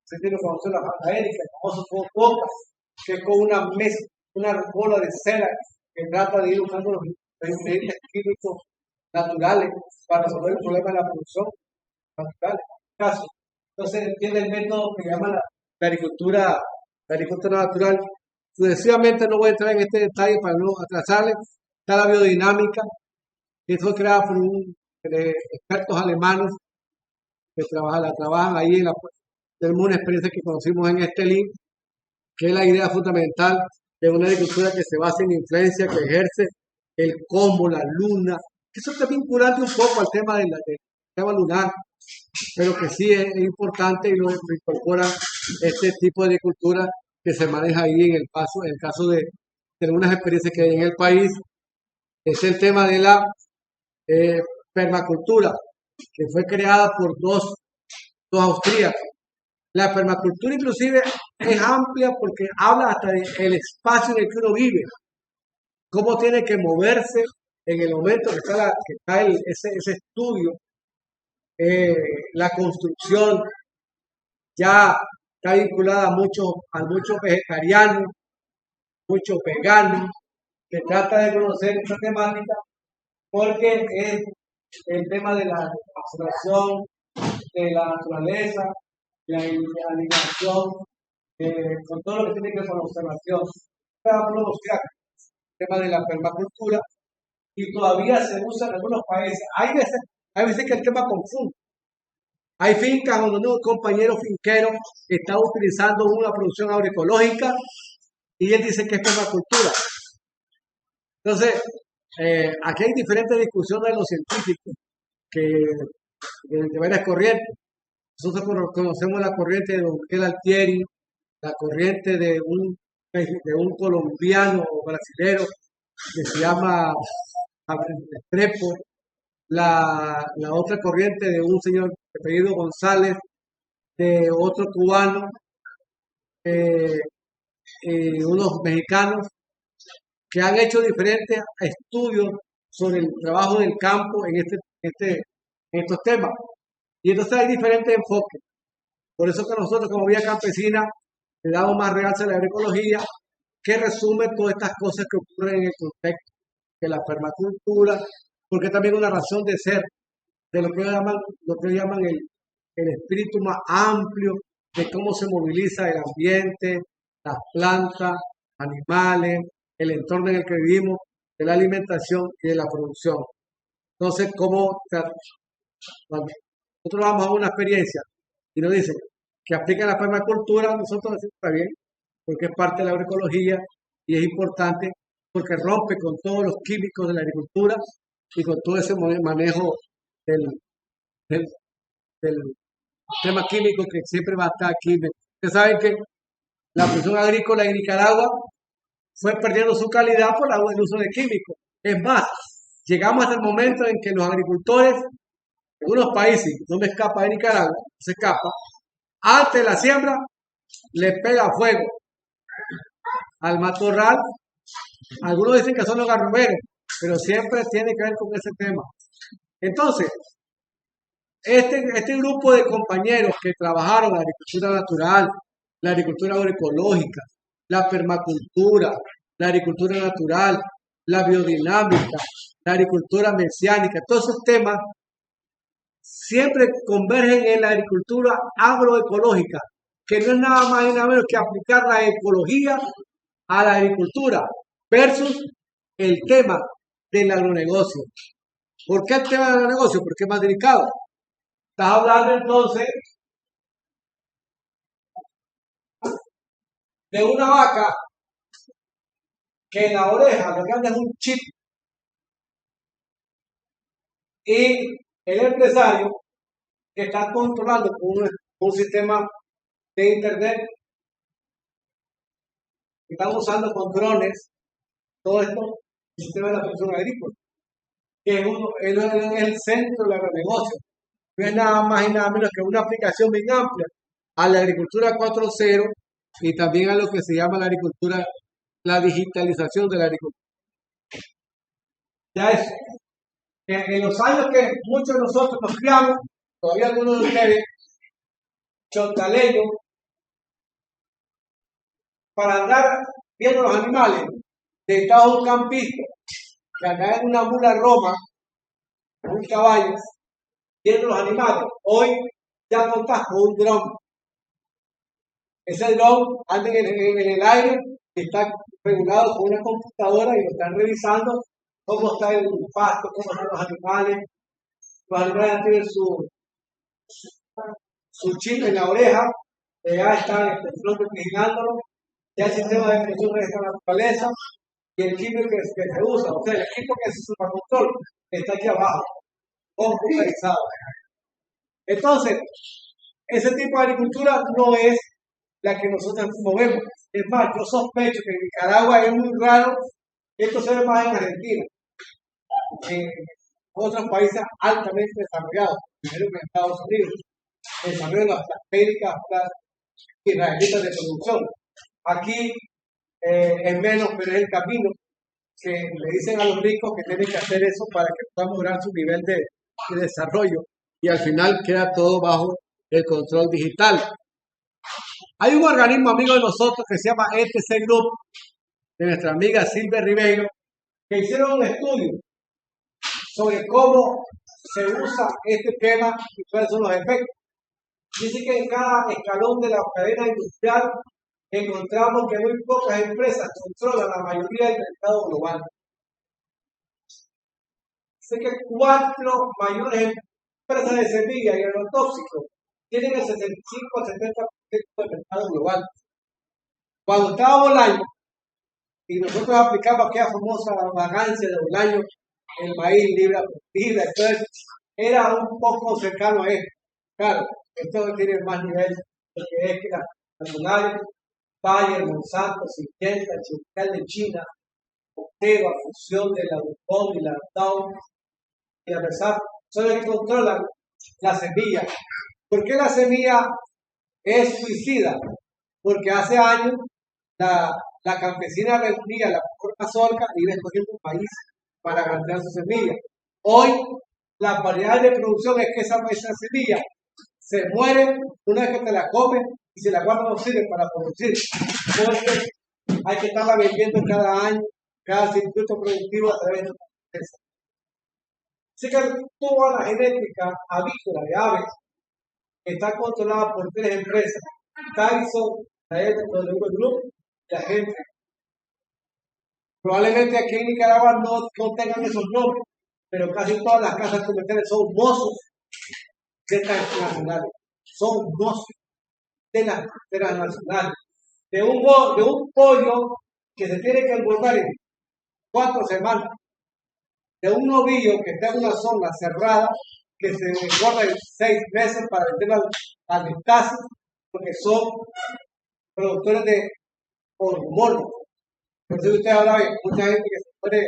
se tiene que conocer la pata aérea, el famoso poca, que es con una bola de cera que trata de ir usando los ingredientes químicos naturales para resolver el problema de la producción natural. Entonces tiene el método que llama la agricultura natural. Sucesivamente no voy a entrar en este detalle para no atrasarle. Está la biodinámica, que fue creada por expertos alemanes que trabajan ahí. Tenemos una experiencia que conocimos en este link, que es la idea fundamental de una agricultura que se basa en influencia que ejerce el cosmos, la luna. Eso está vinculante un poco al tema del tema lunar, pero que sí es importante y lo incorpora este tipo de agricultura que se maneja ahí en el caso de algunas experiencias que hay en el país. Es el tema de la permacultura, que fue creada por dos austríacos. La permacultura inclusive es amplia porque habla hasta del espacio en el que uno vive, cómo tiene que moverse en el momento que está ese estudio. La construcción ya está vinculada a muchos vegetarianos, muchos veganos, que trata de conocer esta temática porque es el tema de la observación de la naturaleza, la alineación, con todo lo que tiene que ver con la observación. El tema de la permacultura, y todavía se usa en algunos países. Hay veces que el tema confunde. Hay fincas donde un compañero finquero está utilizando una producción agroecológica y él dice que es permacultura. Entonces, aquí hay diferentes discusiones de los científicos que de varias corrientes. Nosotros conocemos la corriente de Don Miguel Altieri, la corriente de un colombiano o brasilero que se llama Trepo, la otra corriente de un señor de apellido González, de otro cubano, unos mexicanos que han hecho diferentes estudios sobre el trabajo del campo en estos temas. Y entonces hay diferentes enfoques. Por eso que nosotros como Vía Campesina le damos más realce a la agroecología, que resume todas estas cosas que ocurren en el contexto de la permacultura, porque también es una razón de ser de lo que llaman el espíritu más amplio de cómo se moviliza el ambiente, las plantas, animales, el entorno en el que vivimos, de la alimentación y de la producción. Entonces, cuando nosotros vamos a una experiencia y nos dicen que aplica la permacultura, nosotros decimos está bien, porque es parte de la agroecología y es importante porque rompe con todos los químicos de la agricultura y con todo ese manejo del tema químico que siempre va a estar aquí. Ustedes saben que la producción agrícola en Nicaragua fue perdiendo su calidad por el uso de químicos. Es más, llegamos hasta el momento en que los agricultores en unos países, no me escapa de Nicaragua, se escapa, antes de la siembra le pega fuego al matorral. Algunos dicen que son los garroberos, pero siempre tiene que ver con ese tema. Entonces, este grupo de compañeros que trabajaron la agricultura natural, la agricultura agroecológica, la permacultura, la agricultura natural, la biodinámica, la agricultura mesiánica, todos esos temas siempre convergen en la agricultura agroecológica, que no es nada más y nada menos que aplicar la ecología a la agricultura versus el tema del agronegocio. ¿Por qué el tema del agronegocio? Porque es más delicado. Estás hablando entonces de una vaca que en la oreja lo que anda es un chip y el empresario que está controlando con un sistema de internet, que están usando con drones, todo esto, el sistema de la producción agrícola, que es el centro del agronegocio. No es nada más y nada menos que una aplicación bien amplia a la agricultura 4.0 y también a lo que se llama la agricultura, la digitalización de la agricultura. Ya es, en los años que muchos de nosotros nos criamos, todavía algunos de ustedes, chontaleños, para andar viendo los animales, dedicado a un campista, que andaba en una mula Roma, un caballo, viendo los animales. Hoy ya contás con un dron. Ese dron anda en el aire, está regulado con una computadora y lo están revisando cómo está el pasto, cómo están los animales. Los animales tienen su chip en la oreja, ya están vigilándolo, ya el sistema de definición de esta naturaleza y el equipo que se usa, o sea, el equipo que se usa para control está aquí abajo, computarizado. Entonces, ese tipo de agricultura no es la que nosotros movemos. Es más, yo sospecho que en Nicaragua es muy raro, esto se ve más en Argentina, en otros países altamente desarrollados, primero que en Estados Unidos, el desarrollo de las técnicas israelitas de producción. Aquí es menos, pero es el camino que le dicen a los ricos que tienen que hacer eso para que puedan lograr su nivel de desarrollo y al final queda todo bajo el control digital. Hay un organismo amigo de nosotros que se llama ETC Group, de nuestra amiga Silvia Ribeiro, que hicieron un estudio sobre cómo se usa este tema y cuáles son los efectos. Dice que en cada escalón de la cadena industrial encontramos que muy pocas empresas controlan la mayoría del mercado global. Sé que 4 mayores empresas de semillas y agrotóxicos tienen el 65 a 70% del mercado global. Cuando estaba Bolaño y nosotros aplicamos aquella famosa vagancia de Bolaño, el maíz libra por libra, entonces era un poco cercano a él. Claro, esto tiene más nivel, porque es que las nacionales, Bayer, Monsanto, Syngenta, Chemical de China, Corteva, Fusión de la DuPont y la Dow y la Versap, son los que controlan la semilla. ¿Por qué la semilla es suicida? Porque hace años la campesina reunía la mejor mazorca y iba escogiendo un país para plantar su semilla. Hoy, la variedad de producción es que esa semilla se muere una vez que te la comes y se la guarda no sirve para producir. Entonces, hay que estarla vendiendo cada año, cada circuito productivo a través de la empresa. Así que toda la genética avícola de aves está controlada por 3 empresas: Tyson, la W Group y la gente. Probablemente aquí en Nicaragua no tengan esos nombres, pero casi todas las casas comerciales son mozos de estas nacionales. Son mozos de las nacionales. De un pollo que se tiene que engordar en 4 semanas. De un novillo que está en una zona cerrada, que se engorda en 6 meses para venderlo al destazo, porque son productores de hormonas. Entonces usted habla de mucha gente que se puede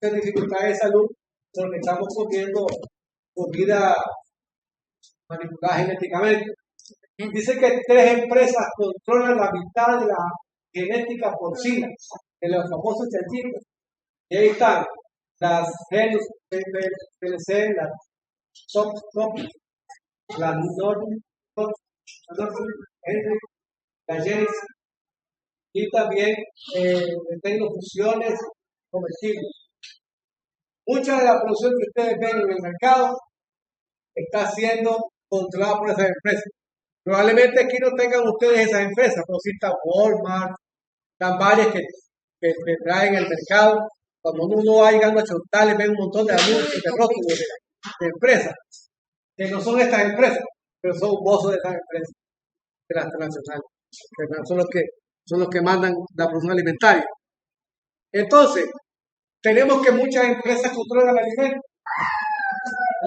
tener dificultades de salud porque estamos comiendo comida manipulada genéticamente. Dice que 3 empresas controlan la mitad de la genética porcina, de los famosos chanchitos. Y ahí están las Genus PLC, las Top, la Norton, la Genesis, y también tecnofusiones comestibles. Mucha de la producción que ustedes ven en el mercado está siendo controlada por esas empresas. Probablemente aquí no tengan ustedes esas empresas, pero sí está Walmart, están varias que traen el mercado. Cuando uno va llegando a Chontales, ven un montón de anuncios, de rótulos de empresas, que no son estas empresas, pero son mozos de esas empresas, de las transnacionales, que son los que mandan la producción alimentaria. Entonces, tenemos que muchas empresas controlan el alimento.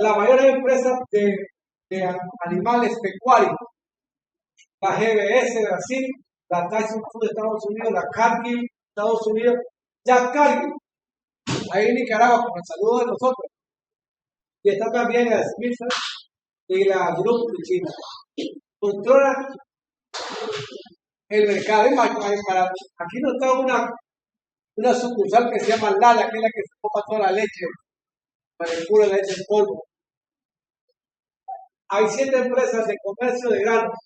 La mayor empresa de animales pecuarios, la GBS de Brasil, la Tyson Foods de Estados Unidos, la Cargill de Estados Unidos, ya Cargill, ahí en Nicaragua, con el saludo de nosotros. Y está también la Smith y la Group de China. Controlan el mercado. Aquí no está una sucursal que se llama Lala, que es la que se copa toda la leche, para el puro leche en polvo. Hay 7 empresas de comercio de granos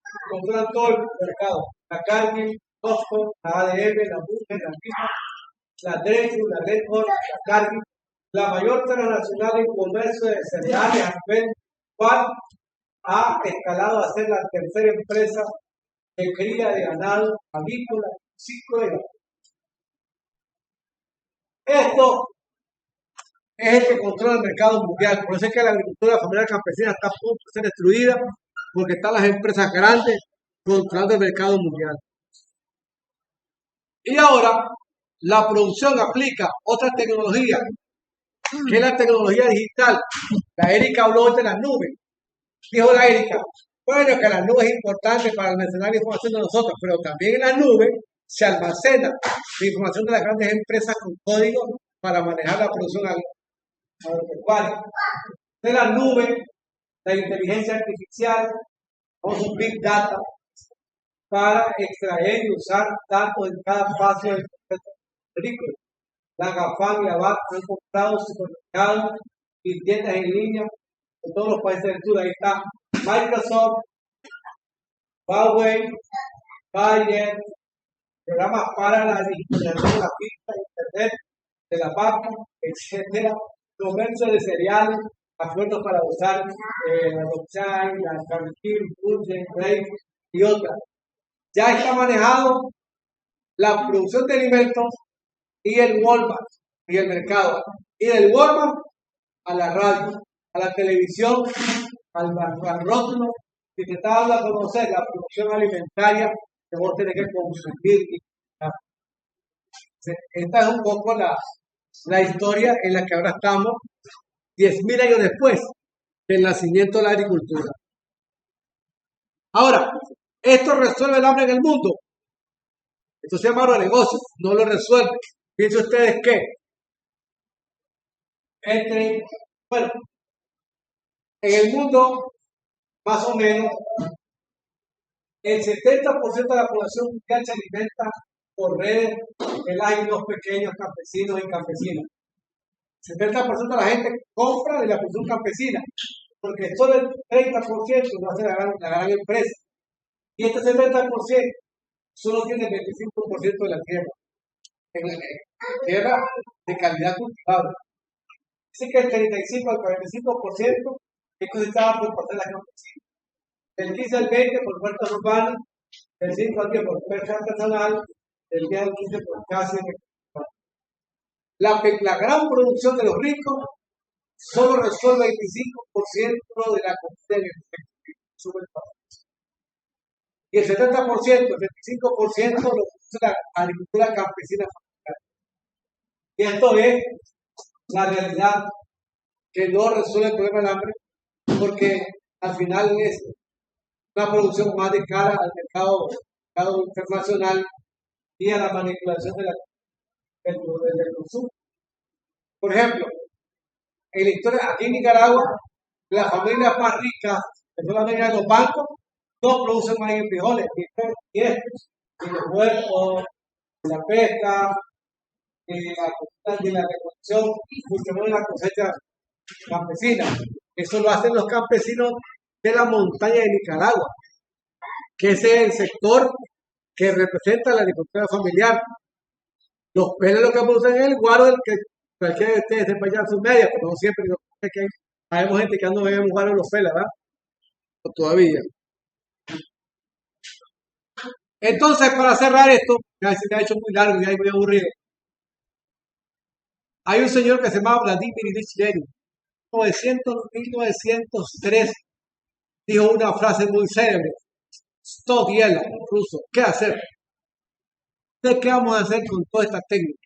que controlan todo el mercado. La Cargill, Costco, la ADM, la Bunge, la Lima, la Dreyfus, la Red Hot, la Cargill, la mayor transnacional en comercio de cereales a nivel cual ha escalado a ser la tercera empresa de cría de ganado avícola, piscícola y ganado. Esto es el que controla el mercado mundial. Por eso es que la agricultura familiar campesina está a punto de ser destruida, porque están las empresas grandes controlando el mercado mundial. Y ahora la producción aplica otra tecnología, que es la tecnología digital. La Erika habló de las nubes. Dijo la Erika, bueno, que la nube es importante para almacenar la información de nosotros, pero también en la nube se almacena la información de las grandes empresas con código para manejar la producción agropecuaria. De la nube, la inteligencia artificial, o su Big Data, para extraer y usar datos en cada paso del proceso agrícola. La GAFAM y la BAT han comprado supermercados y tiendas en línea en todos los países del sur. Ahí está Microsoft, Huawei, Bayer, programas para la digitalización de la pista, internet, de la vaca, etcétera, comercio de cereales, acuerdos para usar la blockchain, la Cargill, Bunge, Drake y otras. Ya está manejado la producción de alimentos y el Walmart y el mercado. Y del Walmart a la radio, a la televisión, al rótulo. Si te está dando a conocer la producción alimentaria que vos tenés que consumir. Esta es un poco la historia en la que ahora estamos 10.000 años después del nacimiento de la agricultura. Ahora, ¿esto resuelve el hambre en el mundo? Esto se llama agronegocio, no lo resuelve. Piensen ustedes que bueno, en el mundo, más o menos, el 70% de la población mundial se alimenta por redes de los pequeños campesinos y campesinas. El 70% de la gente compra de la producción campesina, porque solo el 30% lo hace la gran empresa. Y este 70% solo tiene el 25% de la tierra, tierra de calidad cultivable. Así que el 35 al 45% es cosechado por parcelas campesinas. El 15 al 20 por huertas urbanas, el 5 al 10 por pesca artesanal, el 10 al 15 por casi la gran producción de los ricos solo resuelve el 25% de la comida y el 70%, el 25% lo produce la agricultura campesina familiar. Y esto es la realidad que no resuelve el problema del hambre, porque al final es una producción más de cara al mercado internacional y a la manipulación del consumo. Por ejemplo, en la historia, aquí en Nicaragua, las familias más ricas, que son las familias de los bancos, no producen maíz y frijoles, y los huertos, la pesca, la recolección, mucho menos la cosecha campesina. Eso lo hacen los campesinos de la montaña de Nicaragua, que ese es el sector que representa la agricultura familiar. Los peles lo que producen es el guaro del que cualquiera de ustedes sepa ya su media, pero no siempre. Hay gente que anda bebendo guaro en los peles, ¿verdad? O todavía. Entonces, para cerrar esto, ya se me ha hecho muy largo y ya muy aburrido. Hay un señor que se llama Vladimir Ilich Lenin. En 1903 dijo una frase muy célebre. Stodiela, en ruso. ¿Qué hacer? ¿De qué vamos a hacer con toda esta técnica?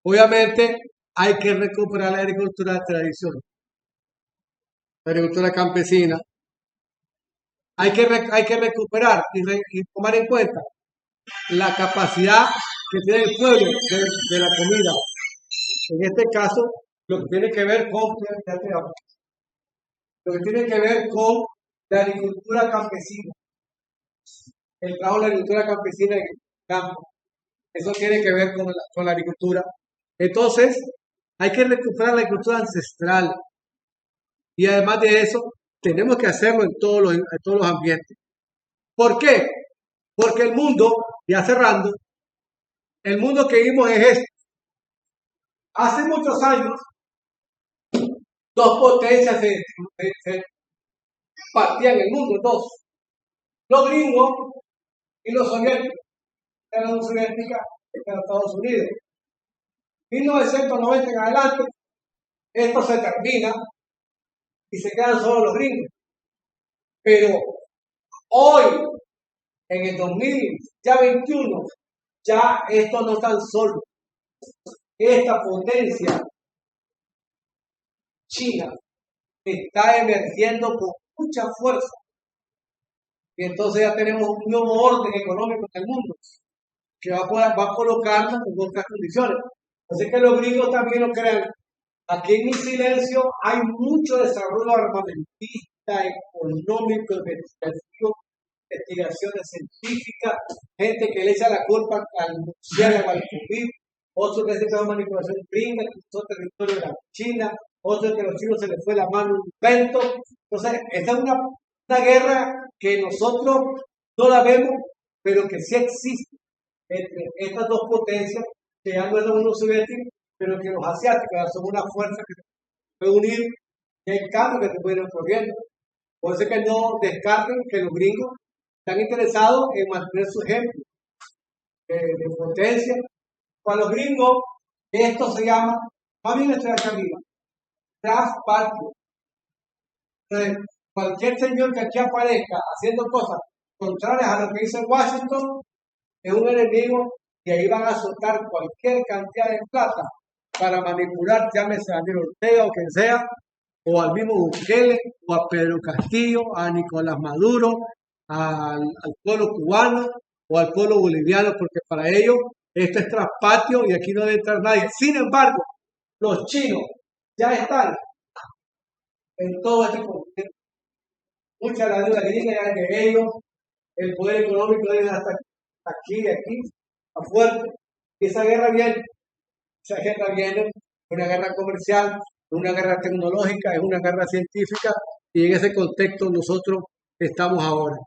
Obviamente hay que recuperar la agricultura tradicional, la agricultura campesina. Hay que recuperar y tomar en cuenta la capacidad que tiene el pueblo de la comida. En este caso, lo que tiene que ver con la agricultura campesina, el trabajo de la agricultura campesina en el campo. Eso tiene que ver con la agricultura. Entonces, hay que recuperar la agricultura ancestral. Y además de eso, tenemos que hacerlo en todos los ambientes. ¿Por qué? Porque el mundo, ya cerrando, el mundo que vimos es este. Hace muchos años, dos potencias se partían el mundo, dos. Los gringos y los soviéticos. La Unión Soviética y Estados Unidos. 1990 en adelante, esto se termina y se quedan solo los gringos. Pero hoy, en el 2021, ya esto no tan solo. Esta potencia China está emergiendo con mucha fuerza. Y entonces ya tenemos un nuevo orden económico en el mundo que va a colocarnos en otras condiciones. Así que los gringos también lo crean. Aquí en mi silencio hay mucho desarrollo armamentista, económico, investigativo, investigaciones científicas, gente que le echa la culpa al murciélago, al COVID, otros que dicen que es manipulación gringa, que usó territorio de la China, otros que a los chinos se les fue la mano un invento. Entonces, esta es una guerra que nosotros no la vemos, pero que sí existe entre estas dos potencias, que ya no es la Unión Soviética, pero que los asiáticos son una fuerza que se puede unir y hay cambios que se pueden ir ocurriendo. Por eso es que no descarten que los gringos están interesados en mantener su ejemplo de potencia. Para los gringos, esto se llama, más bien estoy acá arriba, tras patio. Entonces, cualquier señor que aquí aparezca haciendo cosas contrarias a lo que dice Washington, es un enemigo y ahí van a soltar cualquier cantidad de plata para manipular, llámese a Daniel Ortega o quien sea, o al mismo Bukele, o a Pedro Castillo, a Nicolás Maduro, al pueblo cubano o al pueblo boliviano, porque para ellos esto es traspatio y aquí no debe entrar nadie. Sin embargo, los chinos ya están en todo este conflicto. Mucha de la deuda gringa ya es de ellos, el poder económico de ellos hasta aquí, a fuerte. Y esa guerra viene, una guerra comercial, una guerra tecnológica, es una guerra científica, y en ese contexto nosotros estamos ahora.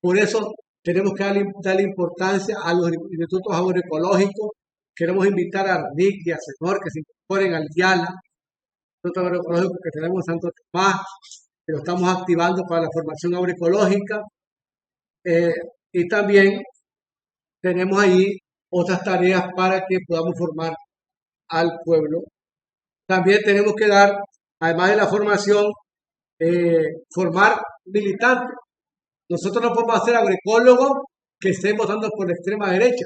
Por eso tenemos que darle importancia a los institutos agroecológicos. Queremos invitar a RIC y a SENOR que se incorporen al YALA, instituto agroecológico que tenemos en Santo Tomás, que lo estamos activando para la formación agroecológica. Y también tenemos ahí otras tareas para que podamos formar al pueblo. También tenemos que dar, además de la formación, formar militantes. Nosotros no podemos hacer agroecólogos que estén votando por la extrema derecha.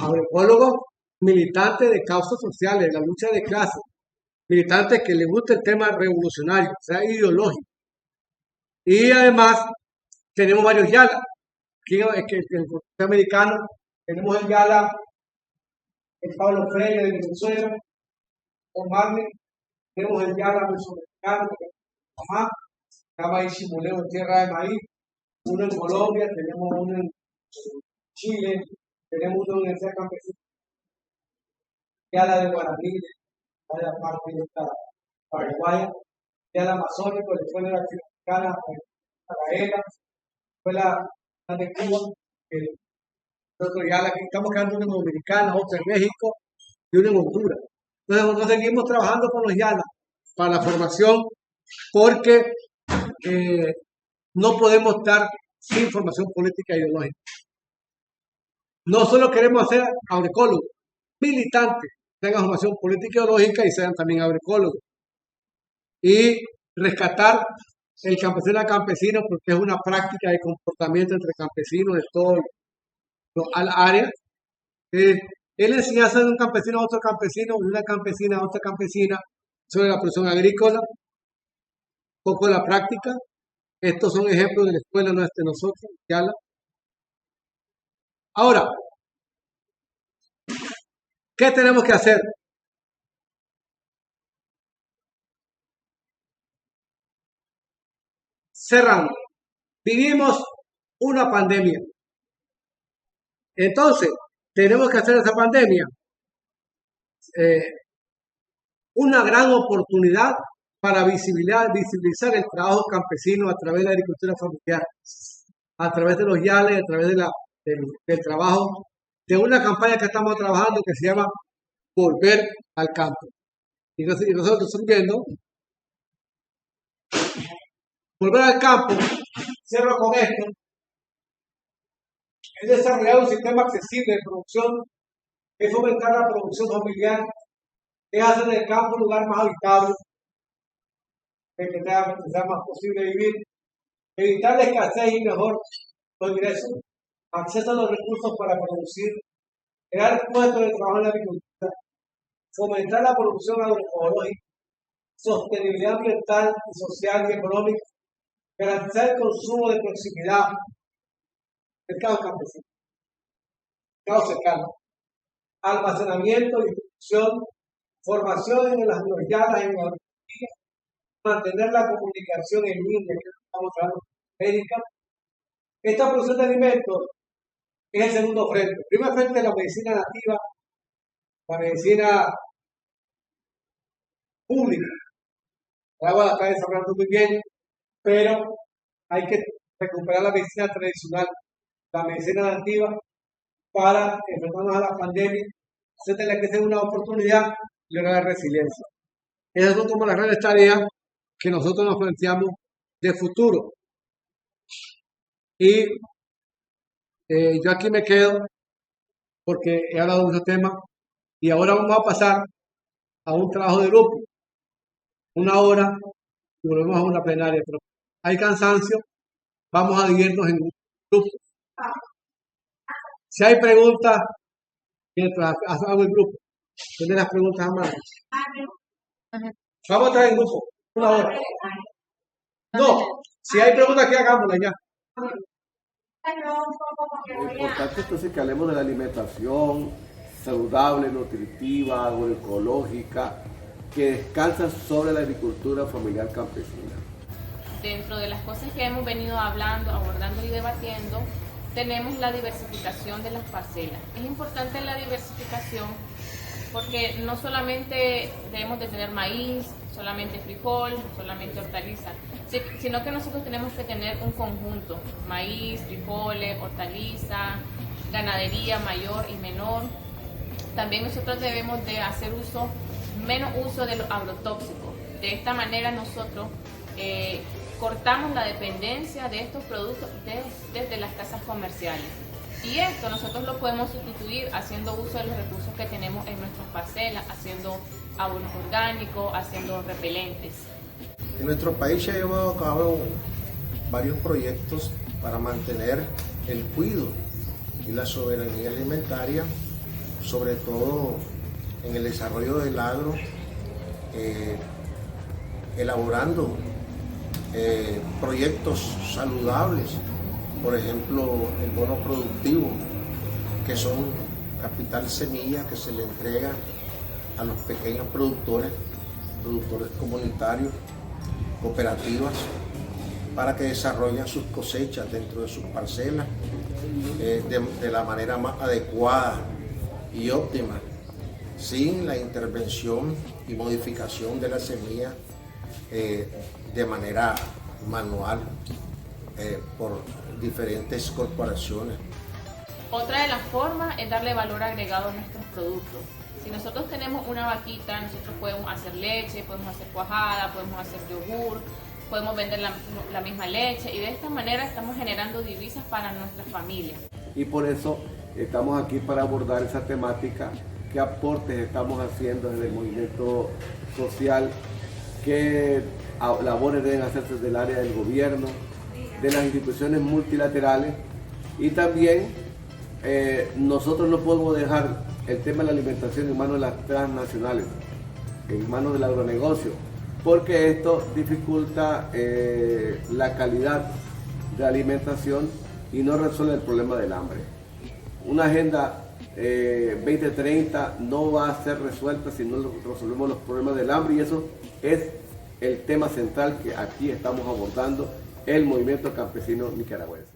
Agroecólogos militantes de causas sociales, de la lucha de clases, militantes que les guste el tema revolucionario, o sea, ideológico. Y además tenemos varios YALA. Aquí en el continente americano tenemos el YALA, el Pablo Freire de Venezuela, con Marley. Tenemos el YALA mesoamericano, que es mamá, se llama Ishimuleo en Tierra de Maíz. Uno en Colombia, tenemos uno en Chile, tenemos una universidad campesina, YALA de Guaraní, de la parte de esta paraguaya, YALA amazónico, después de la chilena, Paraela, escuela de Cuba, nosotros YALA, que estamos creando una en Dominicana, otra en México y una en Honduras. Entonces nosotros seguimos trabajando con los YALA para la formación, porque no podemos estar sin formación política e ideológica. No solo queremos hacer agroecólogos, militantes, tengan formación política e ideológica y sean también agroecólogos. Y rescatar el campesino a campesino, porque es una práctica de comportamiento entre campesinos de todo al área. Él enseña de un campesino a otro campesino, de una campesina a otra campesina, sobre la producción agrícola, poco de la práctica. Estos son ejemplos de la escuela nuestra de nosotros, YALA. Ahora, ¿qué tenemos que hacer? Cerrando. Vivimos una pandemia. Entonces, tenemos que hacer esa pandemia una gran oportunidad para visibilizar el trabajo campesino a través de la agricultura familiar, a través de los YALA, a través del trabajo, de una campaña que estamos trabajando que se llama Volver al Campo. Y nosotros estamos viendo Volver al Campo, cierro con esto, es desarrollar un sistema accesible de producción, es fomentar la producción familiar, es hacer del campo un lugar más habitable, que sea más posible vivir, evitar la escasez y mejor los ingresos, acceso a los recursos para producir, crear puestos de trabajo en la agricultura, fomentar la producción agroecológica, sostenibilidad ambiental, social y económica, garantizar el consumo de proximidad, mercado campesino, mercado cercano, almacenamiento, distribución, formación en las YALA, en la agricultura, mantener la comunicación en línea, que estamos hablando de médica. Esta producción de alimentos es el segundo frente. El primer frente es la medicina nativa, la medicina pública. El agua la está desarrollando muy bien, pero hay que recuperar la medicina tradicional, la medicina nativa, para enfrentarnos a la pandemia, hacerle que sea una oportunidad y lograr resiliencia. Esas son como las grandes tareas que nosotros nos planteamos de futuro. Y yo aquí me quedo porque he hablado de este tema y ahora vamos a pasar a un trabajo de grupo, una hora y volvemos a una plenaria. Pero hay cansancio, vamos a dividirnos en grupos. Si hay preguntas, mientras hagamos el grupo. ¿Tiene las preguntas a mano? Vamos a estar en grupo, 1 hora. No, si hay preguntas que hagámoslas ya. Lo importante entonces que hablemos de la alimentación saludable, nutritiva, agroecológica, que descansa sobre la agricultura familiar campesina. Dentro de las cosas que hemos venido hablando, abordando y debatiendo, tenemos la diversificación de las parcelas. Es importante la diversificación porque no solamente debemos de tener maíz, solamente frijol, solamente hortaliza, sino que nosotros tenemos que tener un conjunto: maíz, frijoles, hortaliza, ganadería mayor y menor. También nosotros debemos de hacer menos uso de los agrotóxicos. De esta manera nosotros cortamos la dependencia de estos productos desde las casas comerciales. Y esto nosotros lo podemos sustituir haciendo uso de los recursos que tenemos en nuestras parcelas, haciendo abonos orgánicos, haciendo repelentes. En nuestro país se ha llevado a cabo varios proyectos para mantener el cuidado y la soberanía alimentaria, sobre todo en el desarrollo del agro, elaborando proyectos saludables, por ejemplo el bono productivo, que son capital semilla que se le entrega a los pequeños productores comunitarios, cooperativas, para que desarrollen sus cosechas dentro de sus parcelas de la manera más adecuada y óptima, sin la intervención y modificación de la semilla de manera manual por diferentes corporaciones. Otra de las formas es darle valor agregado a nuestros productos. Si nosotros tenemos una vaquita, nosotros podemos hacer leche, podemos hacer cuajada, podemos hacer yogur, podemos vender la misma leche, y de esta manera estamos generando divisas para nuestras familias. Y por eso estamos aquí para abordar esa temática: qué aportes estamos haciendo desde el movimiento social, qué labores deben hacerse del área del gobierno, de las instituciones multilaterales, y también nosotros no podemos dejar el tema de la alimentación en manos de las transnacionales, en manos del agronegocio, porque esto dificulta la calidad de la alimentación y no resuelve el problema del hambre. Una agenda 2030 no va a ser resuelta si no resolvemos los problemas del hambre, y eso es el tema central que aquí estamos abordando, el movimiento campesino nicaragüense.